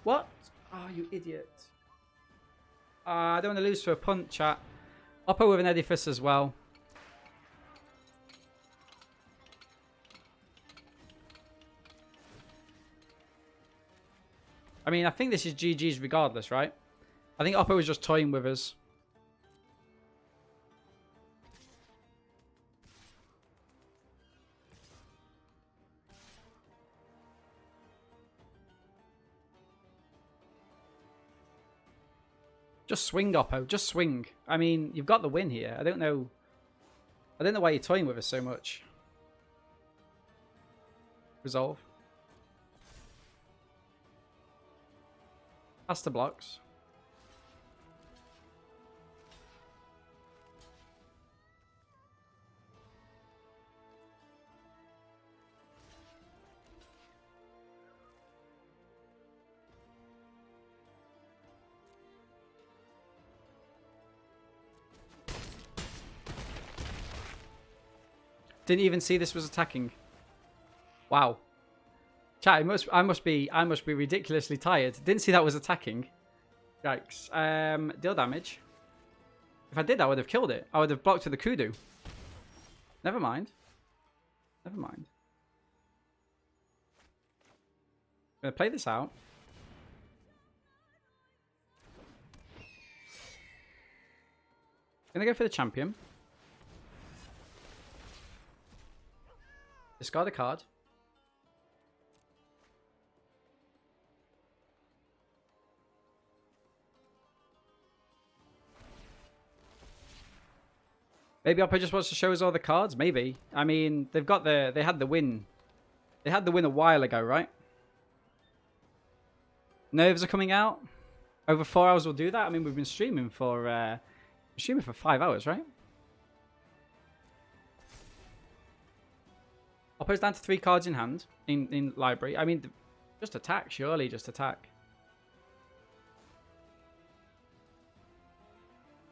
What? Oh, you idiot. I don't want to lose to a punt, chat. Oppo with an edifice as well. I mean, I think this is GG's regardless, right? I think Oppo was just toying with us. Just swing, Oppo. Just swing. I mean, you've got the win here. I don't know why you're toying with us so much. Resolve. Pass the blocks. Didn't even see this was attacking. Wow. Chat, I must be ridiculously tired. Didn't see that was attacking. Yikes. Deal damage. If I did, I would have killed it. I would have blocked with the kudu. Never mind. Never mind. I'm gonna play this out. Gonna go for the champion. Discard a card. Maybe Oppo just wants to show us all the cards. Maybe. I mean, they had the win. They had the win a while ago, right? Nerves are coming out. Over 4 hours will do that. I mean, we've been streaming for 5 hours, right? Oppo's down to 3 cards in hand in library. I mean, just attack, surely, just attack.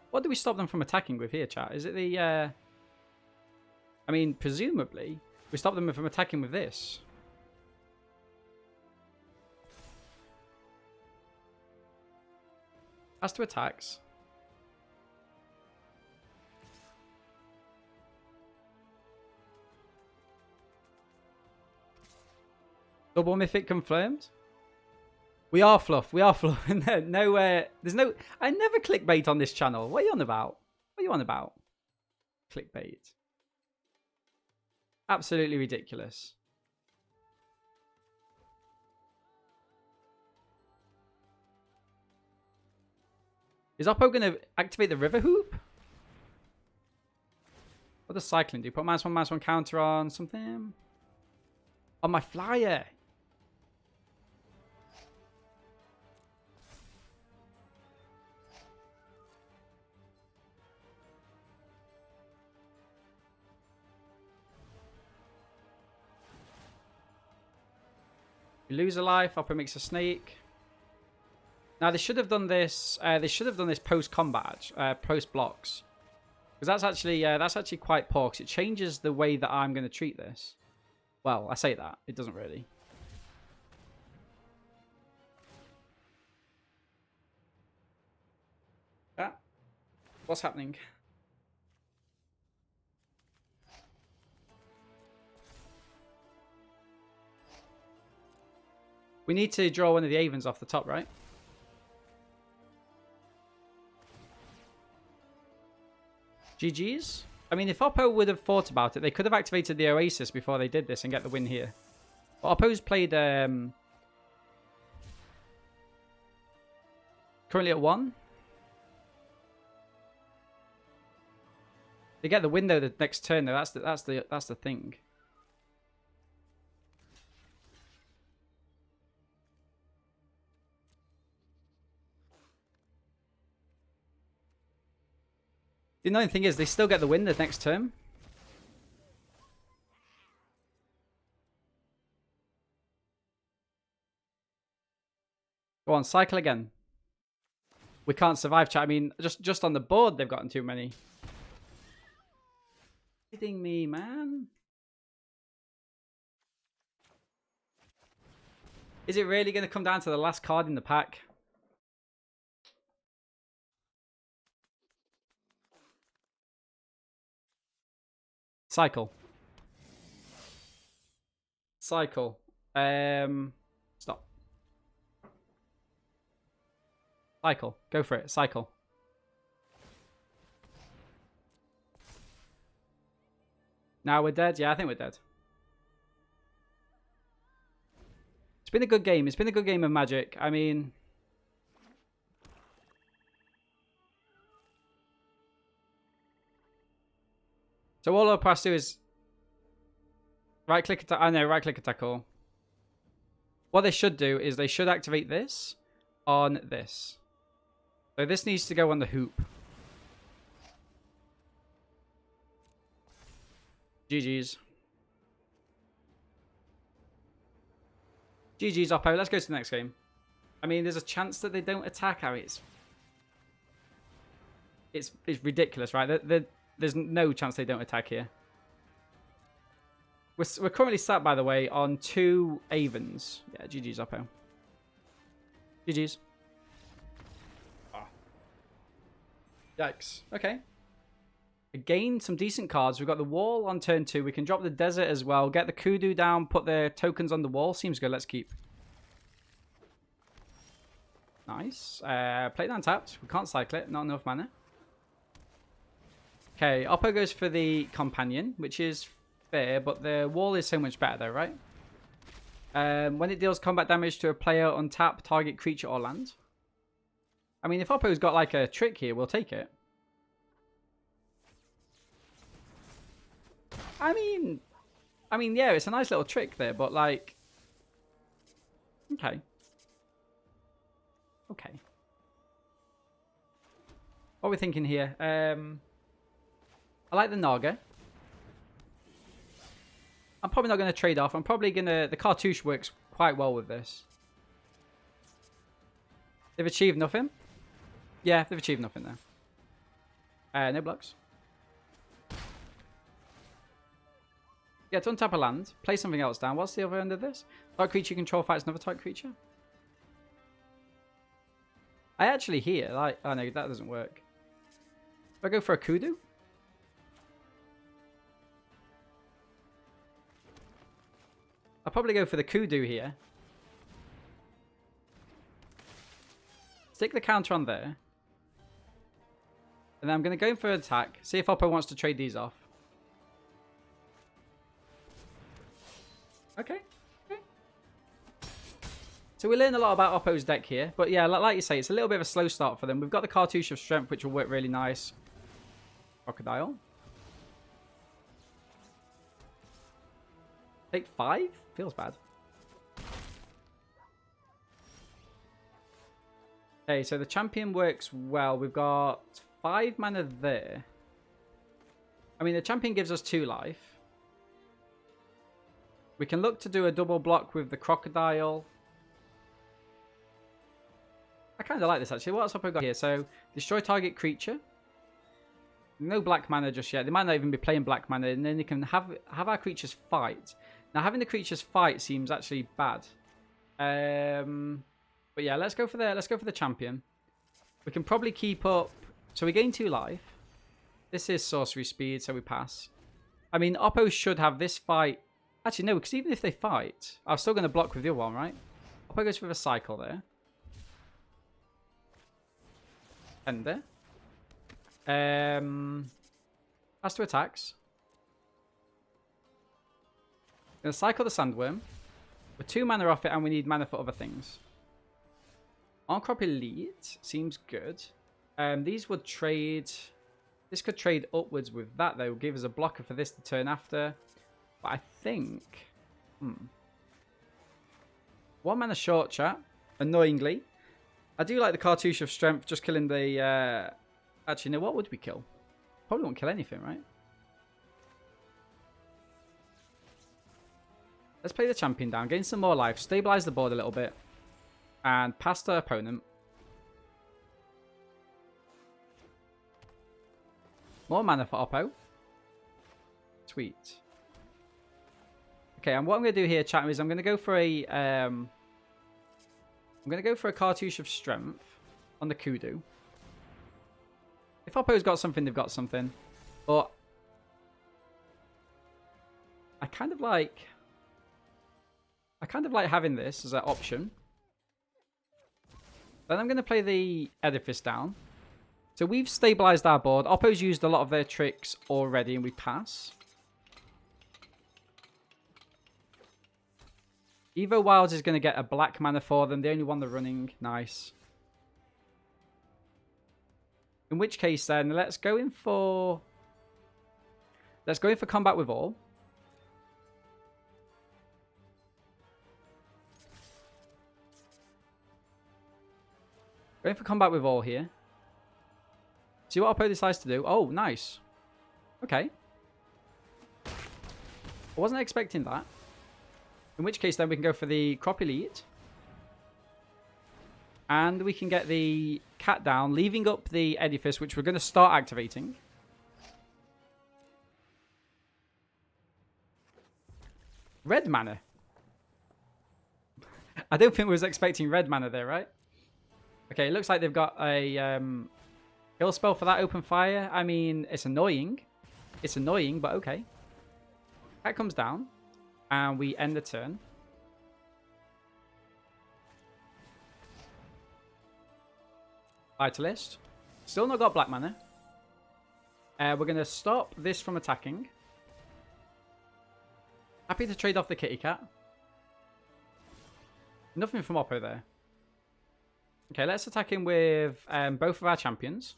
What do we stop them from attacking with here, chat? Is it the... I mean, presumably, we stop them from attacking with this. As to attacks. Double mythic confirmed. We are fluff. We are fluff. No, there's no... I never clickbait on this channel. What are you on about? What are you on about? Clickbait. Absolutely ridiculous. Is Oppo going to activate the river hoop? What does cycling do? Put -1/-1 counter on something? On my flyer. You lose a life. Oppo makes a snake. Now they should have done this. They should have done this post combat, post blocks, because that's actually quite poor. Because it changes the way that I'm going to treat this. Well, I say that it doesn't really. Yeah. What's happening? We need to draw one of the Avens off the top, right? GG's? I mean, if Oppo would have thought about it, they could have activated the Oasis before they did this and get the win here. But Oppo's played... currently at 1. They get the win though the next turn though. That's the thing. The annoying thing is they still get the win the next turn. Go on, cycle again. We can't survive, chat. I mean, just on the board, they've gotten too many. Kidding me, man? Is it really going to come down to the last card in the pack? Cycle. Cycle. Stop. Cycle. Go for it. Cycle. Now we're dead? Yeah, I think we're dead. It's been a good game. It's been a good game of Magic. I mean... So all Oppo has to do is right click attack. I know, right click attack all. What they should do is they should activate this on this. So this needs to go on the hoop. GG's. GG's, Oppo. Let's go to the next game. I mean, there's a chance that they don't attack. I mean, it's ridiculous, right? There's no chance they don't attack here. We're currently sat, by the way, on 2 Avens. Yeah, GG's, Oppo. GG's. Oh. Yikes. Okay. Again, some decent cards. We've got the wall on turn 2. We can drop the desert as well. Get the kudu down. Put the tokens on the wall. Seems good. Let's keep. Nice. Play it untapped. We can't cycle it. Not enough mana. Okay. Oppo goes for the companion, which is fair, but the wall is so much better though, right? When it deals combat damage to a player, untap target creature or land. I mean, if Oppo's got like a trick here, we'll take it. I mean, yeah, it's a nice little trick there, but like, okay. Okay. What are we thinking here? I like the Naga. I'm probably not going to trade off. I'm probably going to... The cartouche works quite well with this. They've achieved nothing. Yeah, they've achieved nothing there. No blocks. Yeah, to untap a land. Play something else down. What's the other end of this? Target creature you control fights another target creature. I actually hear... like, oh no, that doesn't work. Do I go for a kudu? I'll probably go for the kudu here. Stick the counter on there. And then I'm going to go in for an attack. See if Oppo wants to trade these off. Okay. Okay. So we learn a lot about Oppo's deck here. But yeah, like you say, it's a little bit of a slow start for them. We've got the Cartouche of Strength, which will work really nice. Crocodile. Take 5? Feels bad. Okay, so the champion works well. We've got 5 mana there. I mean, the champion gives us 2 life. We can look to do a double block with the crocodile. I kind of like this, actually. What else have we got here? So, destroy target creature. No black mana just yet. They might not even be playing black mana. And then you can have our creatures fight. Now, having the creatures fight seems actually bad. But yeah, let's go for the champion. We can probably keep up. So we gain 2 life. This is sorcery speed, so we pass. I mean, Oppo should have this fight. Actually, no, because even if they fight, I'm still going to block with the other one, right? Oppo goes for a cycle there. Ender. Has 2 attacks. Gonna cycle the Sandworm. We're 2 mana off it, and we need mana for other things. Arncrop Elite seems good. These would trade. This could trade upwards with that, though. Give us a blocker for this to turn after. But I think. 1 mana short, chat. Annoyingly. I do like the Cartouche of Strength, just killing the. Actually, no, what would we kill? Probably won't kill anything, right? Let's play the champion down, gain some more life, stabilize the board a little bit, and pass the opponent. More mana for Oppo. Sweet. Okay, and what I'm going to do here, chat, is I'm going to go for a Cartouche of Strength on the Kudu. If Oppo's got something, they've got something. But I kind of like having this as an option. Then I'm going to play the Edifice down. So we've stabilized our board. Oppo's used a lot of their tricks already, and we pass. Evo Wilds is going to get a black mana for them. The only one they're running. Nice. In which case, then, let's go Let's go in for combat with all. Going for combat with all here. See what Oppo decides to do. Oh, nice. Okay. I wasn't expecting that. In which case, then we can go for the Crop Elite. And we can get the cat down, leaving up the Edifice, which we're going to start activating. Red mana. I don't think we was expecting red mana there, right? Okay, it looks like they've got a kill spell for that open fire. I mean, it's annoying. It's annoying, but okay. That comes down. And we end the turn. Vitalist. Still not got black mana. We're going to stop this from attacking. Happy to trade off the kitty cat. Nothing from Oppo there. Okay, let's attack him with both of our champions.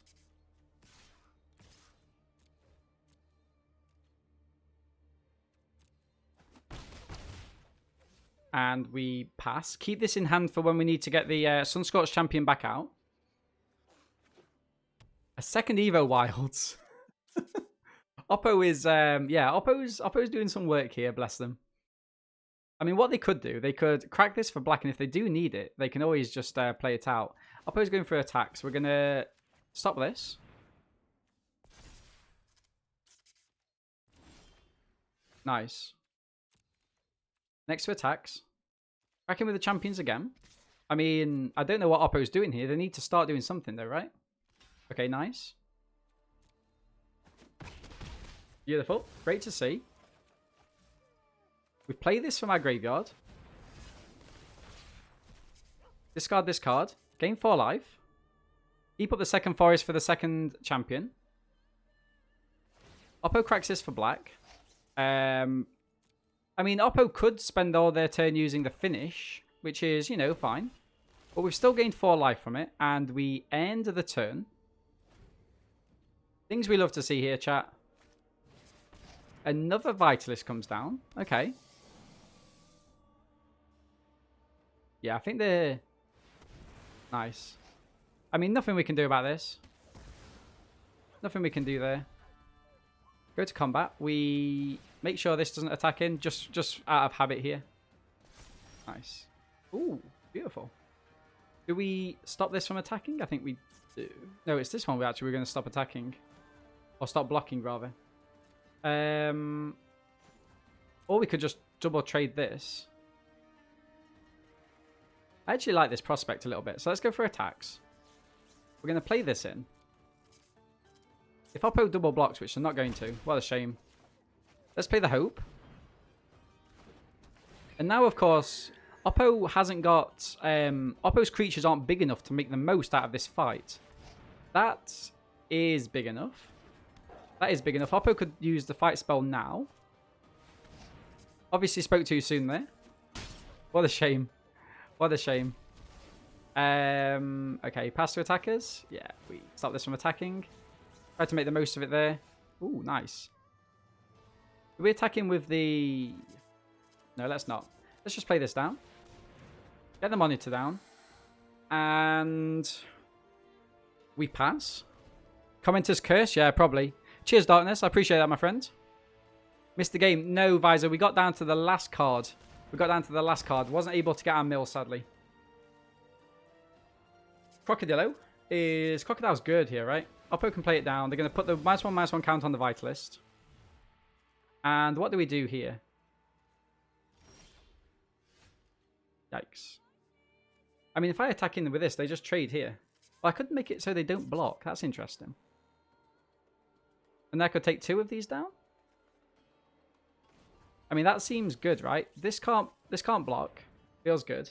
And we pass. Keep this in hand for when we need to get the Sunscorched champion back out. A second Evo Wilds. Oppo is, yeah, Oppo's doing some work here, bless them. I mean, what they could do, they could crack this for black, and if they do need it, they can always just play it out. Oppo's going for attacks. We're going to stop this. Nice. Next to attacks. Cracking with the champions again. I mean, I don't know what Oppo's doing here. They need to start doing something though, right? Okay, nice. Beautiful. Great to see. We play this from our graveyard. Discard this card. Gain 4 life. Keep up the second forest for the second champion. Oppo cracks this for black. I mean, Oppo could spend all their turn using the finish, which is, you know, fine. But we've still gained 4 life from it, and we end the turn. Things we love to see here, chat. Another Vitalist comes down. Okay. Yeah, I think they're... Nice. I mean, nothing we can do about this. Nothing we can do there. Go to combat. We make sure this doesn't attack in, just out of habit here. Nice. Ooh, beautiful. Do we stop this from attacking? I think we do. No, it's this one we're going to stop attacking. Or stop blocking, rather. Or we could just double trade this. I actually like this prospect a little bit. So let's go for attacks. We're going to play this in. If Oppo double blocks, which they're not going to. What a shame. Let's play the Hope. And now, of course, Oppo hasn't got... Oppo's creatures aren't big enough to make the most out of this fight. That is big enough. That is big enough. Oppo could use the fight spell now. Obviously spoke too soon there. What a shame. What a shame. Okay, pass to attackers. Yeah, we stop this from attacking. Try to make the most of it there. Ooh, nice. Are we attacking with the... No, let's not. Let's just play this down. Get the monitor down. And... we pass. Commenter's curse? Yeah, probably. Cheers, Darkness. I appreciate that, my friend. Missed the game. No, Visor. We got down to the last card. We got down to the last card. Wasn't able to get our mill, sadly. Crocodilo is... Crocodile's good here, right? Oppo can play it down. They're going to put the -1/-1 count on the Vitalist. And what do we do here? Yikes. I mean, if I attack in with this, they just trade here. Well, I could make it so they don't block. That's interesting. And I could take 2 of these down? I mean, that seems good, right? This can't block. Feels good.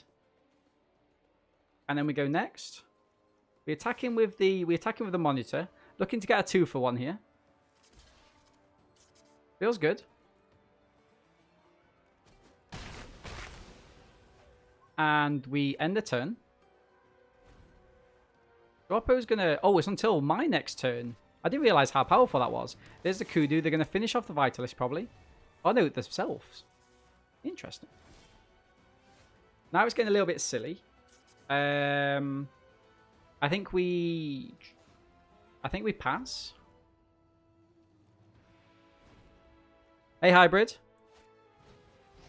And then we go next. We attack him with the monitor. Looking to get a 2-for-1 here. Feels good. And we end the turn. Oppo's gonna... Oh, it's until my next turn. I didn't realize how powerful that was. There's the Kudu. They're going to finish off the Vitalist, probably. Oh, no, themselves. Interesting. Now it's getting a little bit silly. I think we pass. Hey, Hybrid.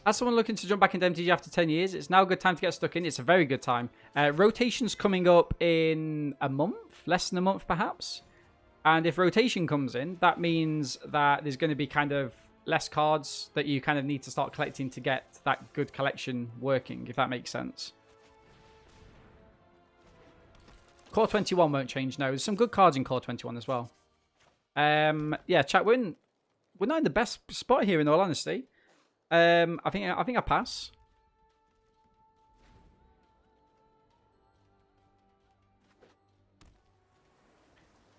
As someone looking to jump back into MTG after 10 years, it's now a good time to get stuck in. It's a very good time. Rotation's coming up in a month, less than a month perhaps. And if rotation comes in, that means that there's going to be kind of less cards that you kind of need to start collecting to get that good collection working, if that makes sense. Core 21 won't change, no. There's some good cards in Core 21 as well. Yeah, chat, we're not in the best spot here, in all honesty. I think I pass.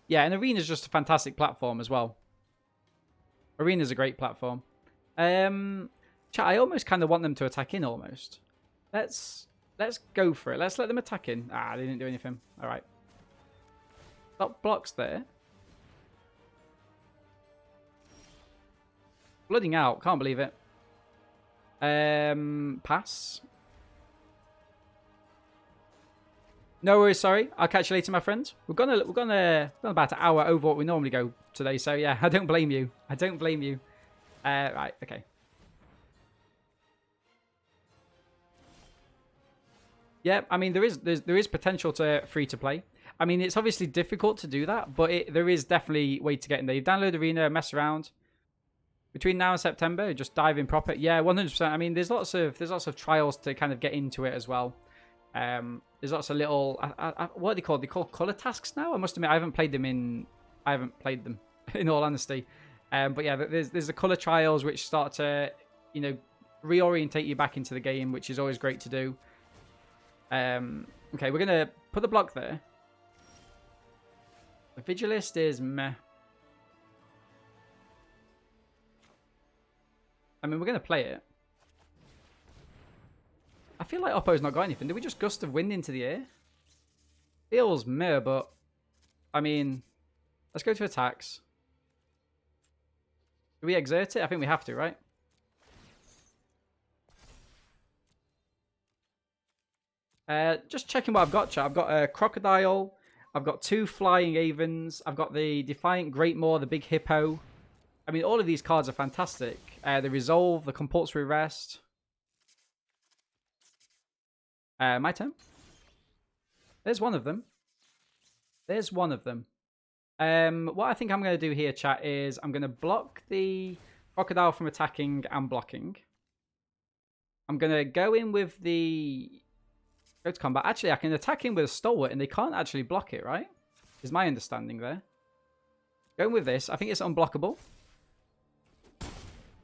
Yeah, and Arena's just a fantastic platform as well. Arena's a great platform. Chat, I almost kind of want them to attack in almost. Let's go for it. Let's let them attack in. Ah, they didn't do anything. All right. Stop blocks there. Blooding out. Can't believe it. Pass. No worries, sorry. I'll catch you later, my friends. We're gonna about an hour over what we normally go today, so yeah, I don't blame you. I don't blame you. Right, okay. Yeah, I mean there is potential to free to play. I mean it's obviously difficult to do that, but there is definitely a way to get in there. You download Arena, mess around. Between now and September, just dive in proper. Yeah, 100%. I mean, there's lots of trials to kind of get into it as well. There's lots of little what are they called? They call color tasks now. I must admit, I haven't played them in all honesty. But yeah, there's the color trials which start to reorientate you back into the game, which is always great to do. Okay, we're gonna put the block there. The Vigilist is meh. I mean, we're going to play it. I feel like Oppo's not got anything. Did we just gust of wind into the air? Feels meh, but... I mean... Let's go to attacks. Do we exert it? I think we have to, right? Just checking what I've got, chat. I've got a Crocodile. I've got 2 Flying Avens. I've got the Defiant Great Maw, the Big Hippo. I mean, all of these cards are fantastic. The Resolve, the Compulsory Rest. My turn. There's one of them. There's one of them. What I think I'm going to do here, chat, is I'm going to block the Crocodile from attacking and blocking. I'm going to go in with the... Go to combat. Actually, I can attack in with a Stalwart and they can't actually block it, right? Is my understanding there. Going with this. I think it's unblockable.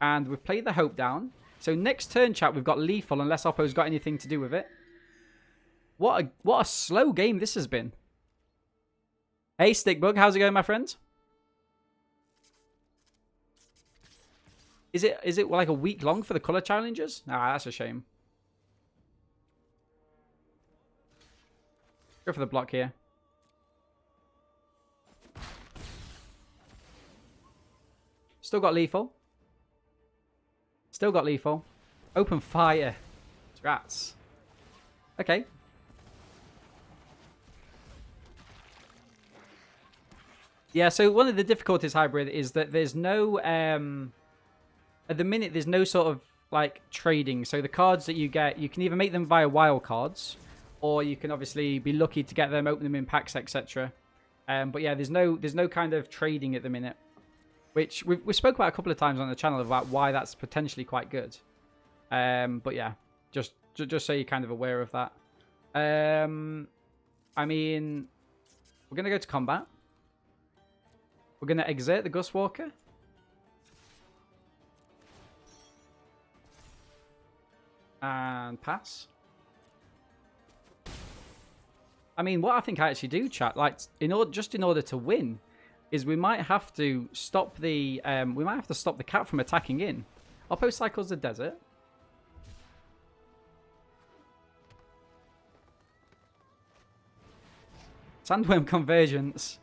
And we've played the Hope down. So next turn, chat, we've got Lethal, unless Oppo's got anything to do with it. What a slow game this has been. Hey, Stickbug, how's it going, my friend? Is it like a week long for the colour challenges? Ah, that's a shame. Go for the block here. Still got Lethal. Still got Lethal. Open fire. Rats. Okay. Yeah, so one of the difficulties, Hybrid, is that there's no... at the minute, there's no sort of, like, trading. So the cards that you get, you can either make them via wild cards, or you can obviously be lucky to get them, open them in packs, etc. But yeah, there's no kind of trading at the minute. Which we spoke about a couple of times on the channel about why that's potentially quite good. But yeah, just so you're kind of aware of that. I mean, we're going to go to combat. We're going to exert the Gustwalker. And pass. I mean, what I think I actually do, chat, like, in order to win, is we might have to stop the cat from attacking in. Oppo cycles the desert. Sandworm convergence.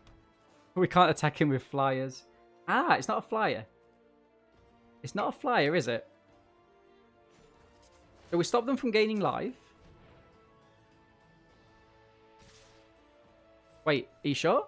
We can't attack him with flyers. Ah, it's not a flyer. It's not a flyer, is it? So we stop them from gaining life. Wait, are you sure?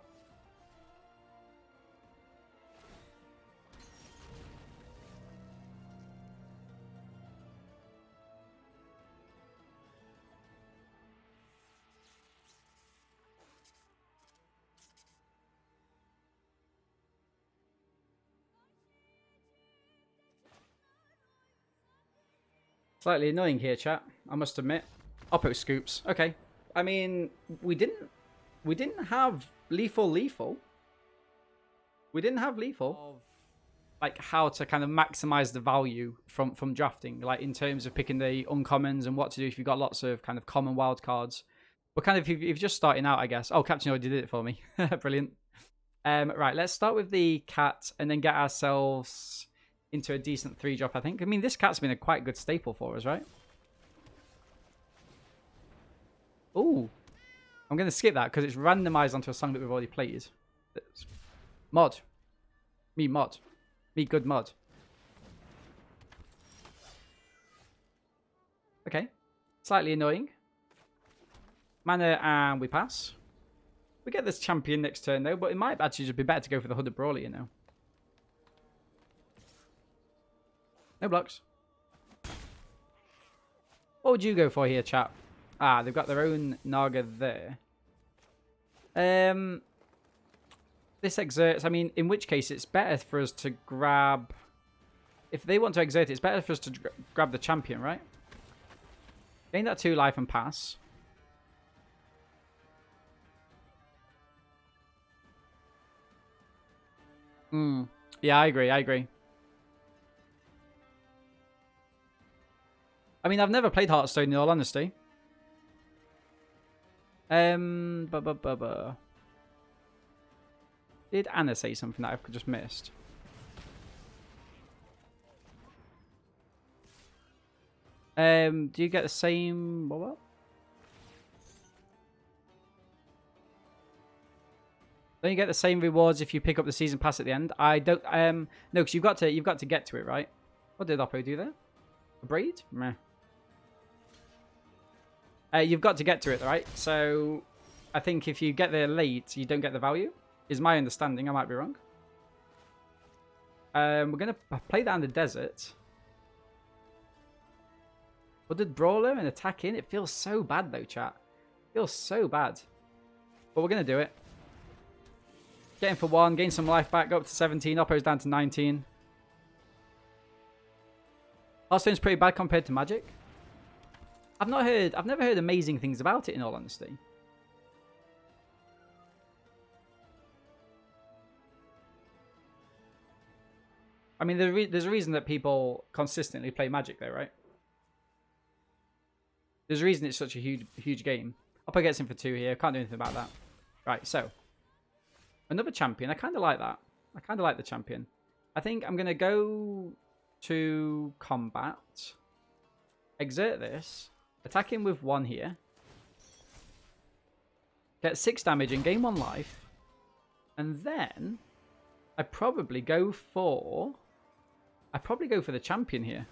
Slightly annoying here, chat. I must admit. Oppo scoops. Okay. I mean, we didn't have lethal. We didn't have lethal. Like how to kind of maximize the value from drafting, like in terms of picking the uncommons and what to do if you've got lots of kind of common wild cards. But kind of if you're just starting out, I guess. Oh, Captain already did it for me. Brilliant. Right, let's start with the cat and then get ourselves into a decent 3-drop, I think. I mean, this cat's been a quite good staple for us, right? Ooh. I'm going to skip that because it's randomized onto a song that we've already played. It's mod. Me mod. Me good mod. Okay. Slightly annoying. Mana and we pass. We get this champion next turn though, but it might actually just be better to go for the Hooded Brawler, you know. No blocks. What would you go for here, chap? Ah, they've got their own Naga there. This exerts, I mean, in which case it's better for us to grab... If they want to exert it, it's better for us to grab the champion, right? Gain that 2 life and pass. Yeah, I agree. I mean, I've never played Hearthstone in all honesty. Did Anna say something that I've just missed? Do you get the same... What? Don't you get the same rewards if you pick up the season pass at the end? I don't... No, because you've got to get to it, right? What did Oppo do there? A braid? Meh. You've got to get to it, right? So, I think if you get there late, you don't get the value. Is my understanding. I might be wrong. We're going to play that in the desert. Hooded Brawler and attack in. It feels so bad, though, chat. It feels so bad. But we're going to do it. Get in for 1. Gain some life back. Go up to 17. Oppo's down to 19. Hearthstone's pretty bad compared to Magic. I've never heard amazing things about it, in all honesty. I mean, there's a reason that people consistently play Magic, though, right? There's a reason it's such a huge game. Oppo gets in for 2 here. Can't do anything about that. Right, so. Another champion. I kind of like that. I kind of like the champion. I think I'm going to go to combat. Exert this. Attack him with 1 here. Get 6 damage and gain 1 life. And then I probably go for the champion here.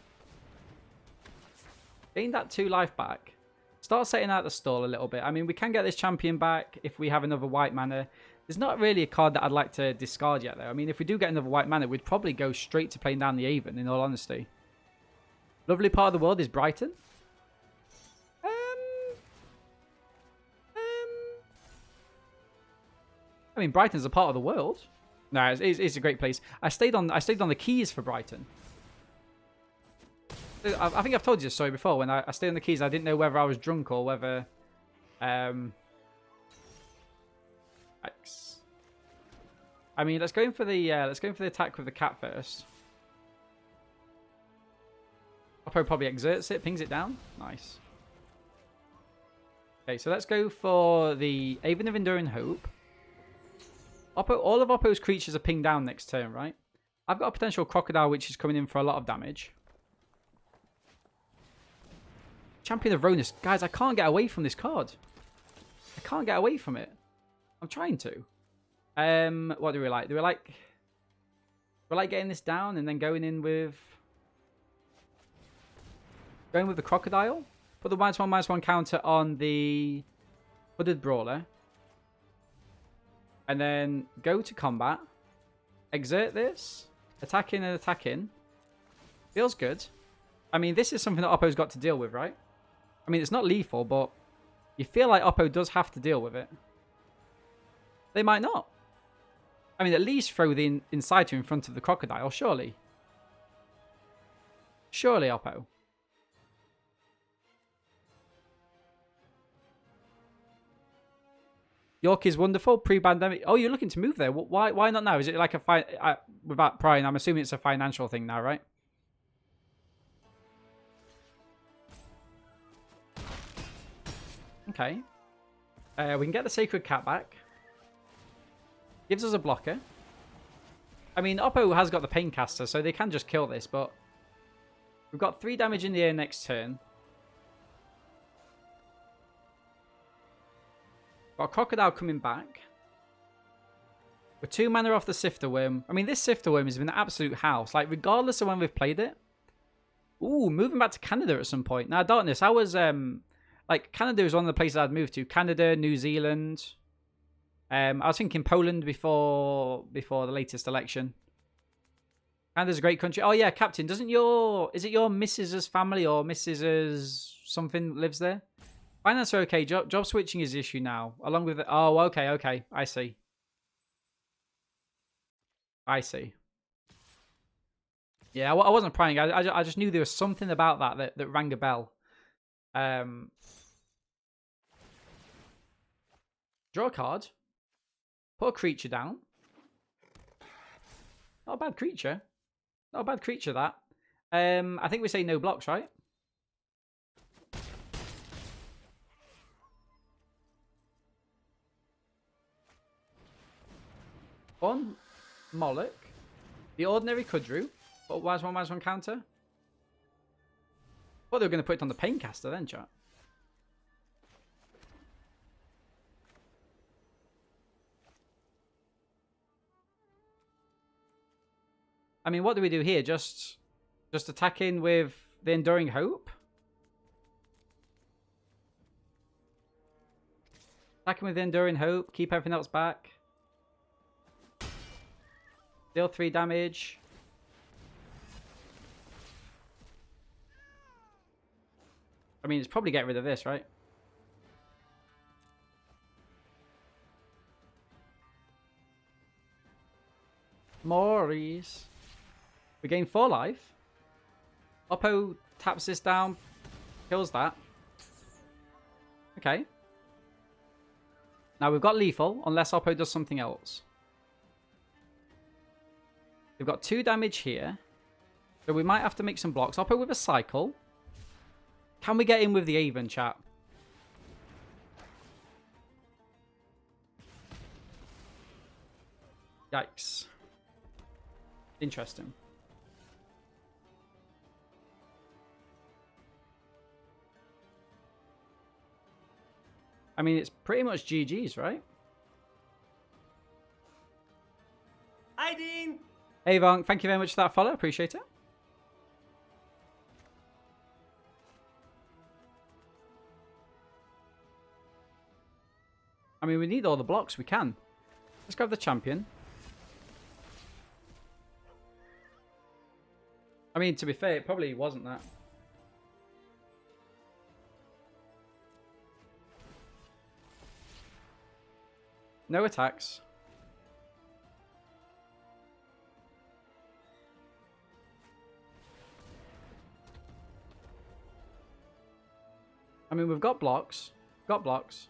Gain that 2 life back. Start setting out the stall a little bit. I mean, we can get this champion back if we have another white mana. There's not really a card that I'd like to discard yet, though. I mean, if we do get another white mana, we'd probably go straight to playing down the Avon, in all honesty. Lovely part of the world is Brighton. I mean, Brighton's a part of the world. No, it's a great place. I stayed on the Keys for Brighton. I think I've told you this story before. When I stayed on the Keys, I didn't know whether I was drunk or whether. I mean, let's go in for the attack with the cat first. Oppo probably exerts it, pings it down. Nice. Okay, so let's go for the Avon of Enduring Hope. All of Oppo's creatures are pinged down next turn, right? I've got a potential Crocodile which is coming in for a lot of damage. Champion of Ronus. Guys, I can't get away from this card. I can't get away from it. I'm trying to. What do we like? Do we like getting this down and then going with the crocodile? Put the -1/-1 counter on the hooded brawler. And then go to combat. Exert this. Attack in and attack in. Feels good. I mean, this is something that Oppo's got to deal with, right? I mean, it's not lethal, but you feel like Oppo does have to deal with it. They might not. I mean, at least throw the Inciter in front of the crocodile, surely. Surely, Oppo. York is wonderful. Pre-pandemic. Oh, you're looking to move there. Why not now? Is it like without prying? I'm assuming it's a financial thing now, right? Okay. We can get the Sacred Cat back. Gives us a blocker. I mean, Oppo has got the Paincaster, so they can just kill this, but we've got 3 damage in the air next turn. Got a Crocodile coming back. We're 2 mana off the Sifter Worm. I mean, this Sifter Worm has been an absolute house. Like, regardless of when we've played it. Ooh, moving back to Canada at some point. Now, Darkness, I was, like, Canada was one of the places I'd moved to. Canada, New Zealand. I was thinking Poland before the latest election. Canada's a great country. Oh, yeah, Captain, is it your Mrs.'s family or Mrs.'s something lives there? Finance are okay. Job switching is the issue now. Along with the... Oh, okay. I see. Yeah, I wasn't prying. I just knew there was something about that rang a bell. Draw a card. Put a creature down. Not a bad creature. Not a bad creature, that. I think we say no blocks, right? One Moloch. The ordinary Kudru. But -1/-1 counter. Thought they were going to put it on the Paincaster then, chat. I mean, what do we do here? Just attack in with the Enduring Hope? Attacking with the Enduring Hope. Keep everything else back. Deal 3 damage. I mean, it's probably get rid of this, right? Maurice. We gain 4 life. Oppo taps this down. Kills that. Okay. Now we've got lethal, unless Oppo does something else. We've got 2 damage here. So we might have to make some blocks. Oppo with a cycle. Can we get in with the Avon, chat? Yikes. Interesting. I mean, it's pretty much GG's, right? Hi, Dean! Hey, Vonk, thank you very much for that follow. Appreciate it. I mean, we need all the blocks we can. Let's grab the champion. I mean, to be fair, it probably wasn't that. No attacks. I mean, we've got blocks. Got blocks.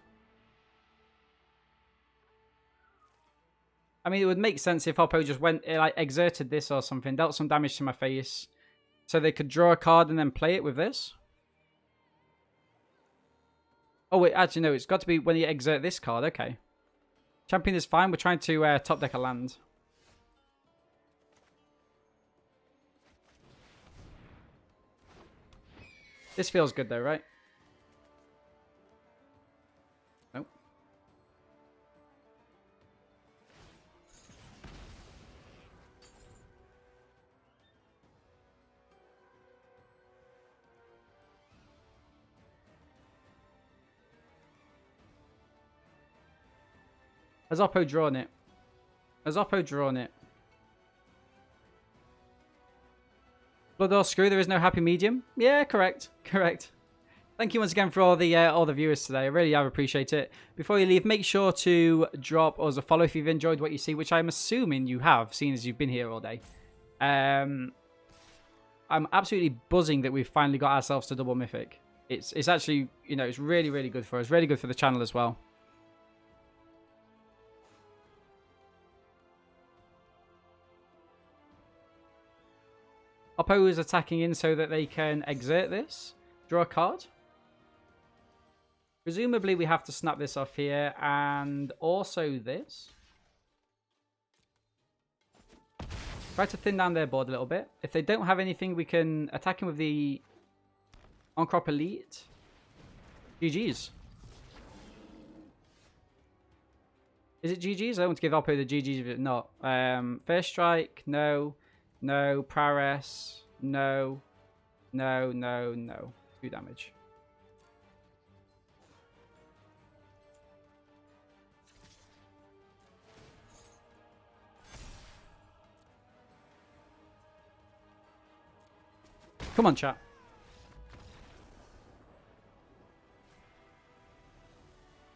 I mean, it would make sense if Oppo just went, like, exerted this or something, dealt some damage to my face, so they could draw a card and then play it with this. Oh, wait, actually, no, it's got to be when you exert this card. Okay. Champion is fine. We're trying to top deck a land. This feels good, though, right? Nope. Has Oppo drawn it? Has Oppo drawn it? Blood or screw, there is no happy medium? Yeah, correct. Correct. Thank you once again for all the viewers today. I really have appreciate it. Before you leave, make sure to drop us a follow if you've enjoyed what you see, which I'm assuming you have, seeing as you've been here all day. I'm absolutely buzzing that we've finally got ourselves to double mythic. It's actually, you know, it's really, really good for us. Really good for the channel as well. Oppo is attacking in so that they can exert this. Draw a card. Presumably we have to snap this off here and also this. Try to thin down their board a little bit. If they don't have anything, we can attack him with the on-crop elite. GG's. Is it GG's? I don't want to give Oppo the GG's if it's not. First strike, no. No. Prowess, no. No, no, no. 2 damage. Come on, chat.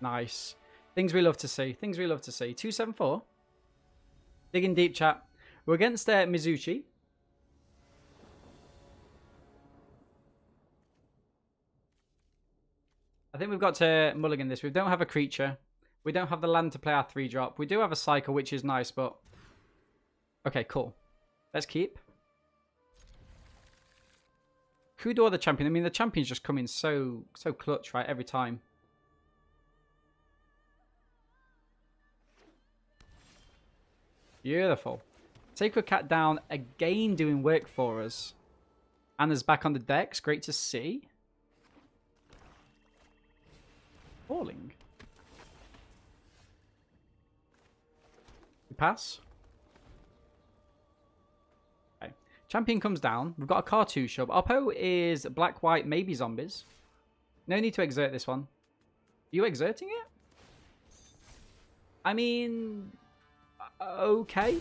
Nice. Things we love to see. Things we love to see. 274. Digging deep, chat. We're against Mizuchi. I think we've got to mulligan this. We don't have a creature. We don't have the land to play our 3-drop. We do have a cycle, which is nice, but... Okay, cool. Let's keep. Kudo the champion. I mean, the champion's just coming so clutch, right, every time. Beautiful. Sacred Cat down again, doing work for us. Anna's back on the decks. Great to see. Falling. We pass. Okay. Champion comes down. We've got a cartouche up. Oppo is black, white, maybe zombies. No need to exert this one. Are you exerting it? I mean... Okay.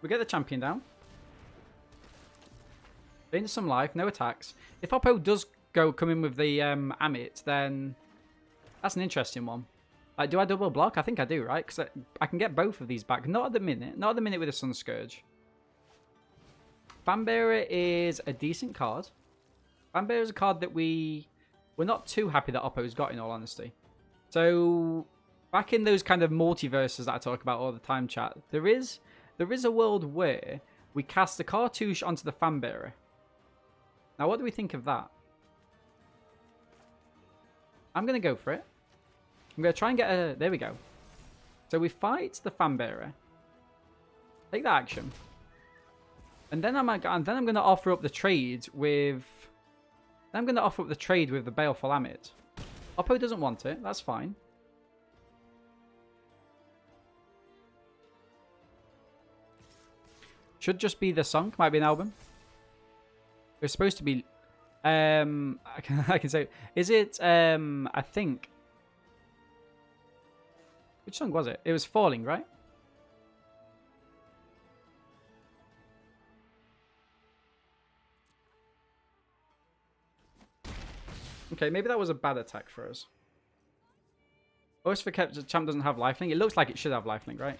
We get the champion down. Into some life, no attacks. If Oppo does come in with the Amit, then that's an interesting one. Like, do I double block? I think I do, right? Because I can get both of these back. Not at the minute. Not at the minute with a Sun Scourge. Fanbearer is a decent card. Fanbearer is a card that we're not too happy that Oppo's got, in all honesty. So, back in those kind of multiverses that I talk about all the time, chat, there is a world where we cast the cartouche onto the Fanbearer. Now, what do we think of that? I'm going to go for it. I'm going to try and get a... There we go. So we fight the Fanbearer. Take that action. And then I'm going to offer up the trade with... I'm going to offer up the trade with the Baleful Amit. Oppo doesn't want it. That's fine. Should just be the song. Might be an album. It was supposed to be... I can say... Is it... I think... Which song was it? It was Falling, right? Okay, maybe that was a bad attack for us. Always forget the champ doesn't have lifelink. It looks like it should have lifelink, right?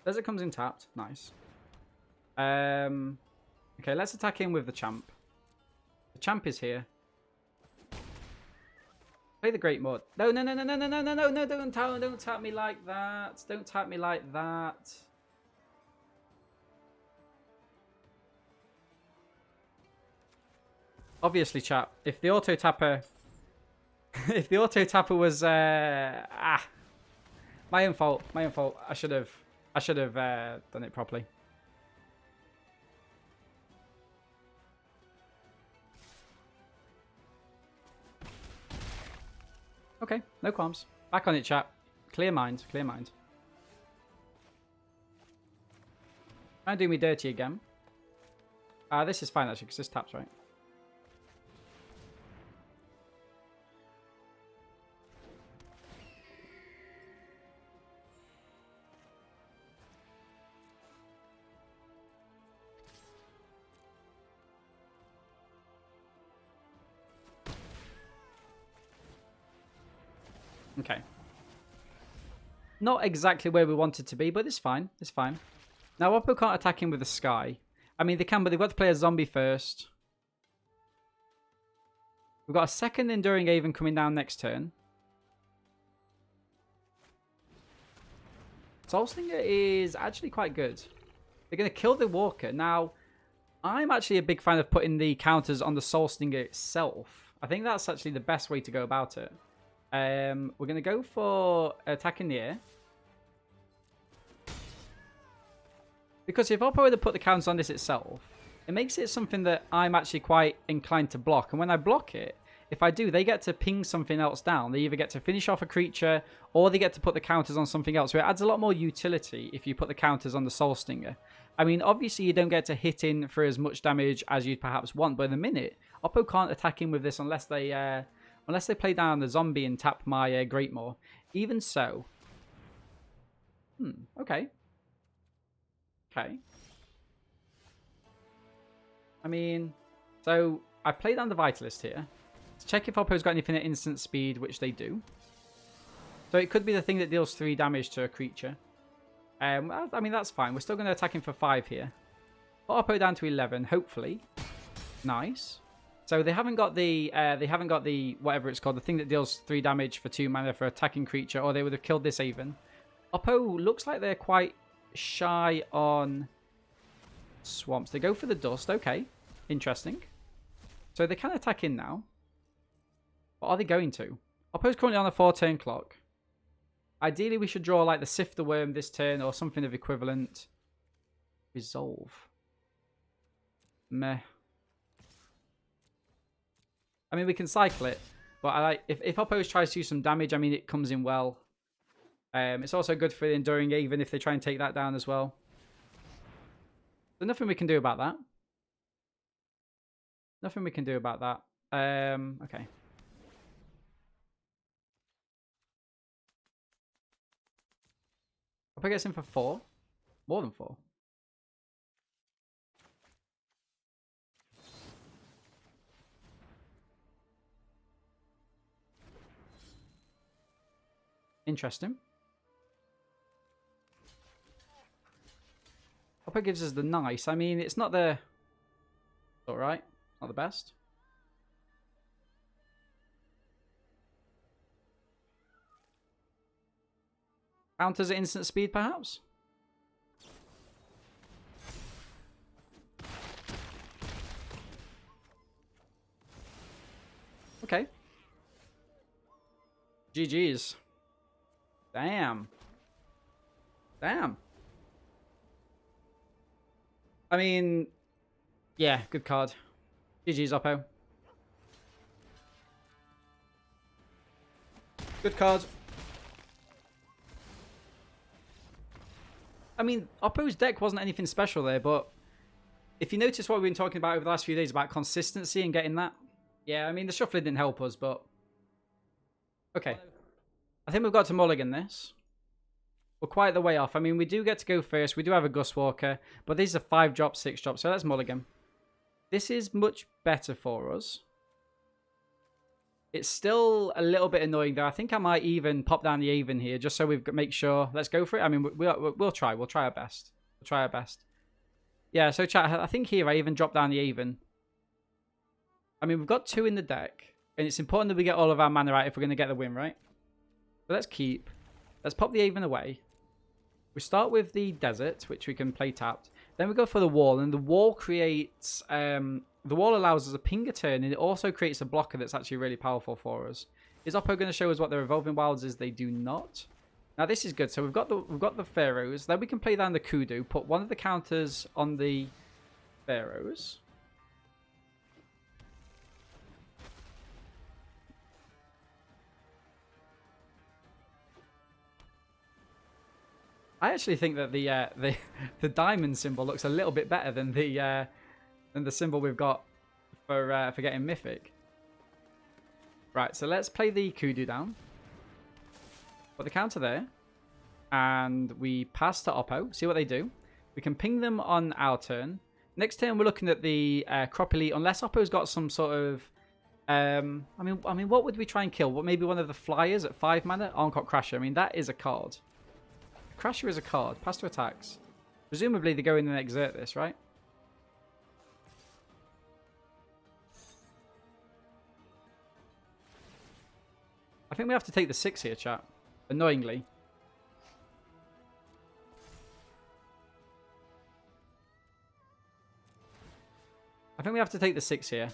Desert comes in tapped. Nice. Okay, let's attack him with the champ. The champ is here. Play the Great Mud. No, no, no, no, no, no, no, no, no, no, don't tap me like that. Don't tap me like that. Obviously, chat, if the auto tapper was my own fault. My own fault. I should have done it properly. Okay, no qualms. Back on it, chat. Clear mind, clear mind. Trying to do me dirty again. This is fine actually, because this taps, right? Okay. Not exactly where we wanted to be, but it's fine. It's fine. Now, Oppo can't attack him with the Sky. I mean, they can, but they've got to play a zombie first. We've got a second Enduring Haven coming down next turn. Soulslinger is actually quite good. They're going to kill the Walker. Now, I'm actually a big fan of putting the counters on the Soulslinger itself. I think that's actually the best way to go about it. We're going to go for attack in the air. Because if Oppo were to put the counters on this itself, it makes it something that I'm actually quite inclined to block. And when I block it, if I do, they get to ping something else down. They either get to finish off a creature, or they get to put the counters on something else. So it adds a lot more utility if you put the counters on the Soul Stinger. I mean, obviously you don't get to hit in for as much damage as you'd perhaps want, but in a minute, Oppo can't attack in with this unless they play down the zombie and tap my Great Maw. Even so. Okay. Okay. I mean, so I played down the Vitalist here. Let's check if Oppo's got anything at instant speed, which they do. So it could be the thing that deals 3 damage to a creature. I mean, that's fine. We're still going to attack him for 5 here. Put Oppo down to 11, hopefully. Nice. So they haven't got the whatever it's called, the thing that deals 3 damage for 2 mana for attacking creature, or they would have killed this Haven. Oppo looks like they're quite shy on swamps. They go for the dust. Okay, interesting. So they can attack in now. But are they going to? Oppo's currently on a 4-turn clock. Ideally, we should draw like the Sift the Worm this turn or something of equivalent. Resolve. Meh. I mean, we can cycle it, but I like if Oppo tries to do some damage. I mean, it comes in well. It's also good for the Enduring Haven if they try and take that down as well. There's nothing we can do about that. Nothing we can do about that. Okay. Oppo gets in for 4. More than 4. Interesting. Oppo gives us the nice. I mean, it's not the... Alright. Not the best. Counters at instant speed, perhaps? Okay. GG's. Damn. Damn. I mean, yeah, good card. GG's, Oppo. Good card. I mean, Oppo's deck wasn't anything special there, but if you notice what we've been talking about over the last few days about consistency and getting that, yeah, I mean, the shuffling didn't help us, but okay. I think we've got to mulligan this. We're quite the way off. I mean, we do get to go first. We do have a Gust Walker, but these are 5 drops, 6 drops, so let's mulligan. This is much better for us. It's still a little bit annoying, though. I think I might even pop down the Haven here, just so we make sure. Let's go for it. I mean, we'll try. We'll try our best. We'll try our best. Yeah, so chat, I think here I even dropped down the Haven. I mean, we've got 2 in the deck, and it's important that we get all of our mana out if we're going to get the win, right? So let's keep. Let's pop the Haven away. We start with the Desert, which we can play tapped. Then we go for the Wall, and the Wall creates... the Wall allows us a ping a turn, and it also creates a blocker that's actually really powerful for us. Is Oppo going to show us what the Revolving Wilds is? They do not. Now this is good. So we've got the Pharaohs. Then we can play down the Kudu. Put one of the counters on the Pharaohs. I actually think that the diamond symbol looks a little bit better than the symbol we've got for getting mythic. Right, so let's play the kudu down. Put the counter there. And we pass to Oppo. See what they do. We can ping them on our turn. Next turn, we're looking at the Crop Elite. Unless Oppo's got some sort of... I mean, what would we try and kill? What, maybe one of the flyers at 5 mana? Amonkhet Crasher. I mean, that is a card. Crasher is a card. Pass to attacks. Presumably, they go in and exert this, right? I think we have to take the 6 here, chat. Annoyingly. I think we have to take the 6 here.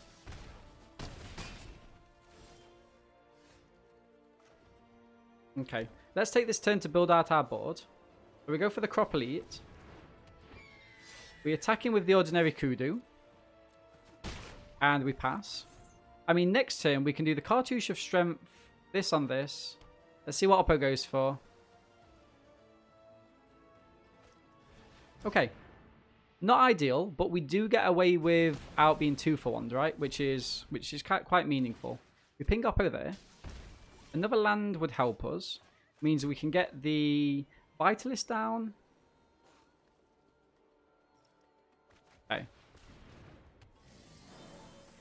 Okay. Let's take this turn to build out our board. So we go for the Crop Elite. We attack him with the ordinary Kudu. And we pass. I mean, next turn we can do the Cartouche of Strength. This on this. Let's see what Oppo goes for. Okay. Not ideal, but we do get away without being 2 for 1, right? Which is quite meaningful. We ping Oppo there. Another land would help us. Means we can get the Vitalist down. Okay.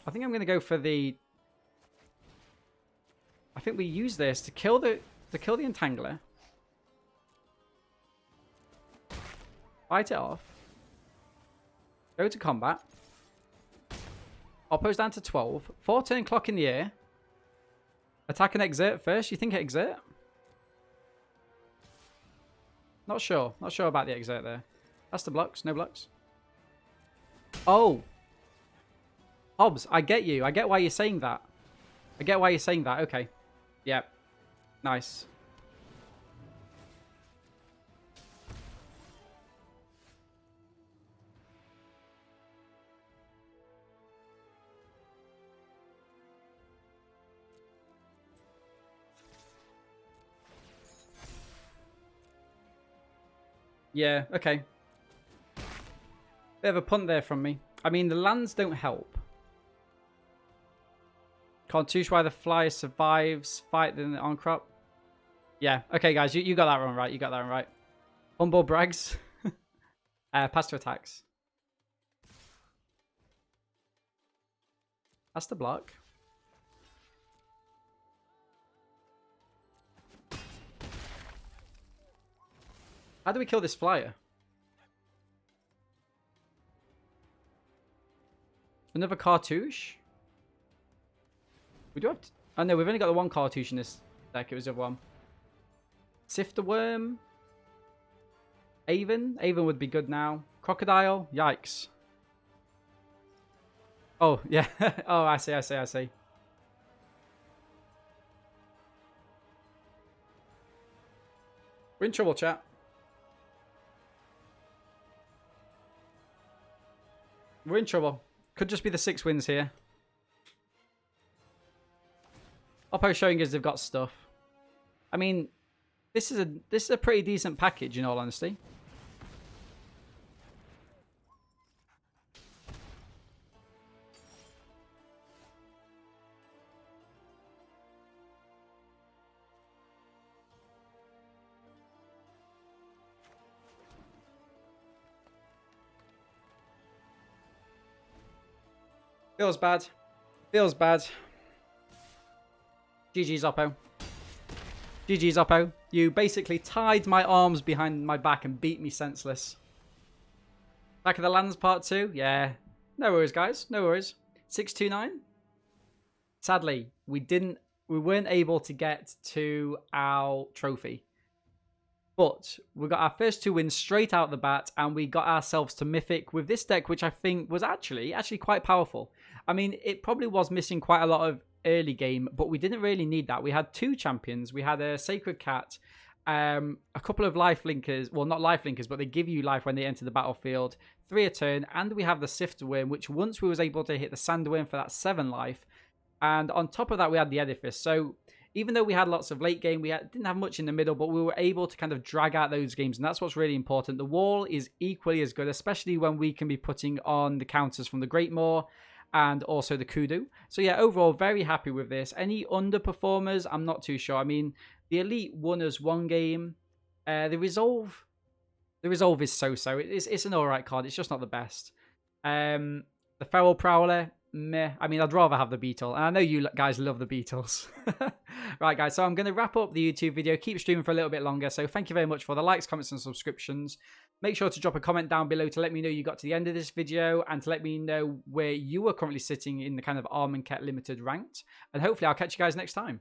I think I'm going to go for the... I think we use this to kill the Entangler. Fight it off. Go to combat. Oppo's down to 12. 4-turn clock in the air. Attack and exert first. You think exert? Not sure. Not sure about the exert there. That's the blocks. No blocks. Oh. Hobbs, I get you. I get why you're saying that. I get why you're saying that. Okay. Yep. Nice. Yeah, okay. Bit of a punt there from me. I mean, the lands don't help. Cartouche while the flyer survives. Fight the on crop. Yeah, okay, guys. You got that one right. You got that one right. Humble brags. Pass to attacks. That's the block. How do we kill this flyer? Another cartouche? We do have to... Oh no, we've only got the one cartouche in this deck. It was the other one. Sift the Worm. Avon. Avon would be good now. Crocodile. Yikes. Oh, yeah. Oh, I see. We're in trouble, chat. We're in trouble. Could just be the 6 wins here. Oppo showing us they've got stuff. I mean, this is a pretty decent package in all honesty. Feels bad. Feels bad. GG's Oppo. GG's Oppo. You basically tied my arms behind my back and beat me senseless. Back of the Lands Part 2? Yeah. No worries, guys. No worries. 629. Sadly, we weren't able to get to our trophy. But we got our first 2 wins straight out the bat, and we got ourselves to Mythic with this deck, which I think was actually quite powerful. I mean, it probably was missing quite a lot of early game, but we didn't really need that. We had 2 champions. We had a Sacred Cat, a couple of life linkers. Well, not life linkers, but they give you life when they enter the battlefield. 3 a turn, and we have the Sift Worm, which once we was able to hit the Sand Worm for that 7 life. And on top of that, we had the Edifice. So even though we had lots of late game, didn't have much in the middle, but we were able to kind of drag out those games, and that's what's really important. The wall is equally as good, especially when we can be putting on the counters from the Great Maw and also the Kudu. So yeah, overall, very happy with this. Any underperformers? I'm not too sure. I mean, the Elite won us one game. The Resolve is so-so. It's an alright card. It's just not the best. The Feral Prowler, meh. I mean, I'd rather have the Beetle. And I know you guys love the Beetles. Right, guys. So I'm going to wrap up the YouTube video. Keep streaming for a little bit longer. So thank you very much for the likes, comments, and subscriptions. Make sure to drop a comment down below to let me know you got to the end of this video and to let me know where you are currently sitting in the kind of Amonkhet Limited ranked. And hopefully I'll catch you guys next time.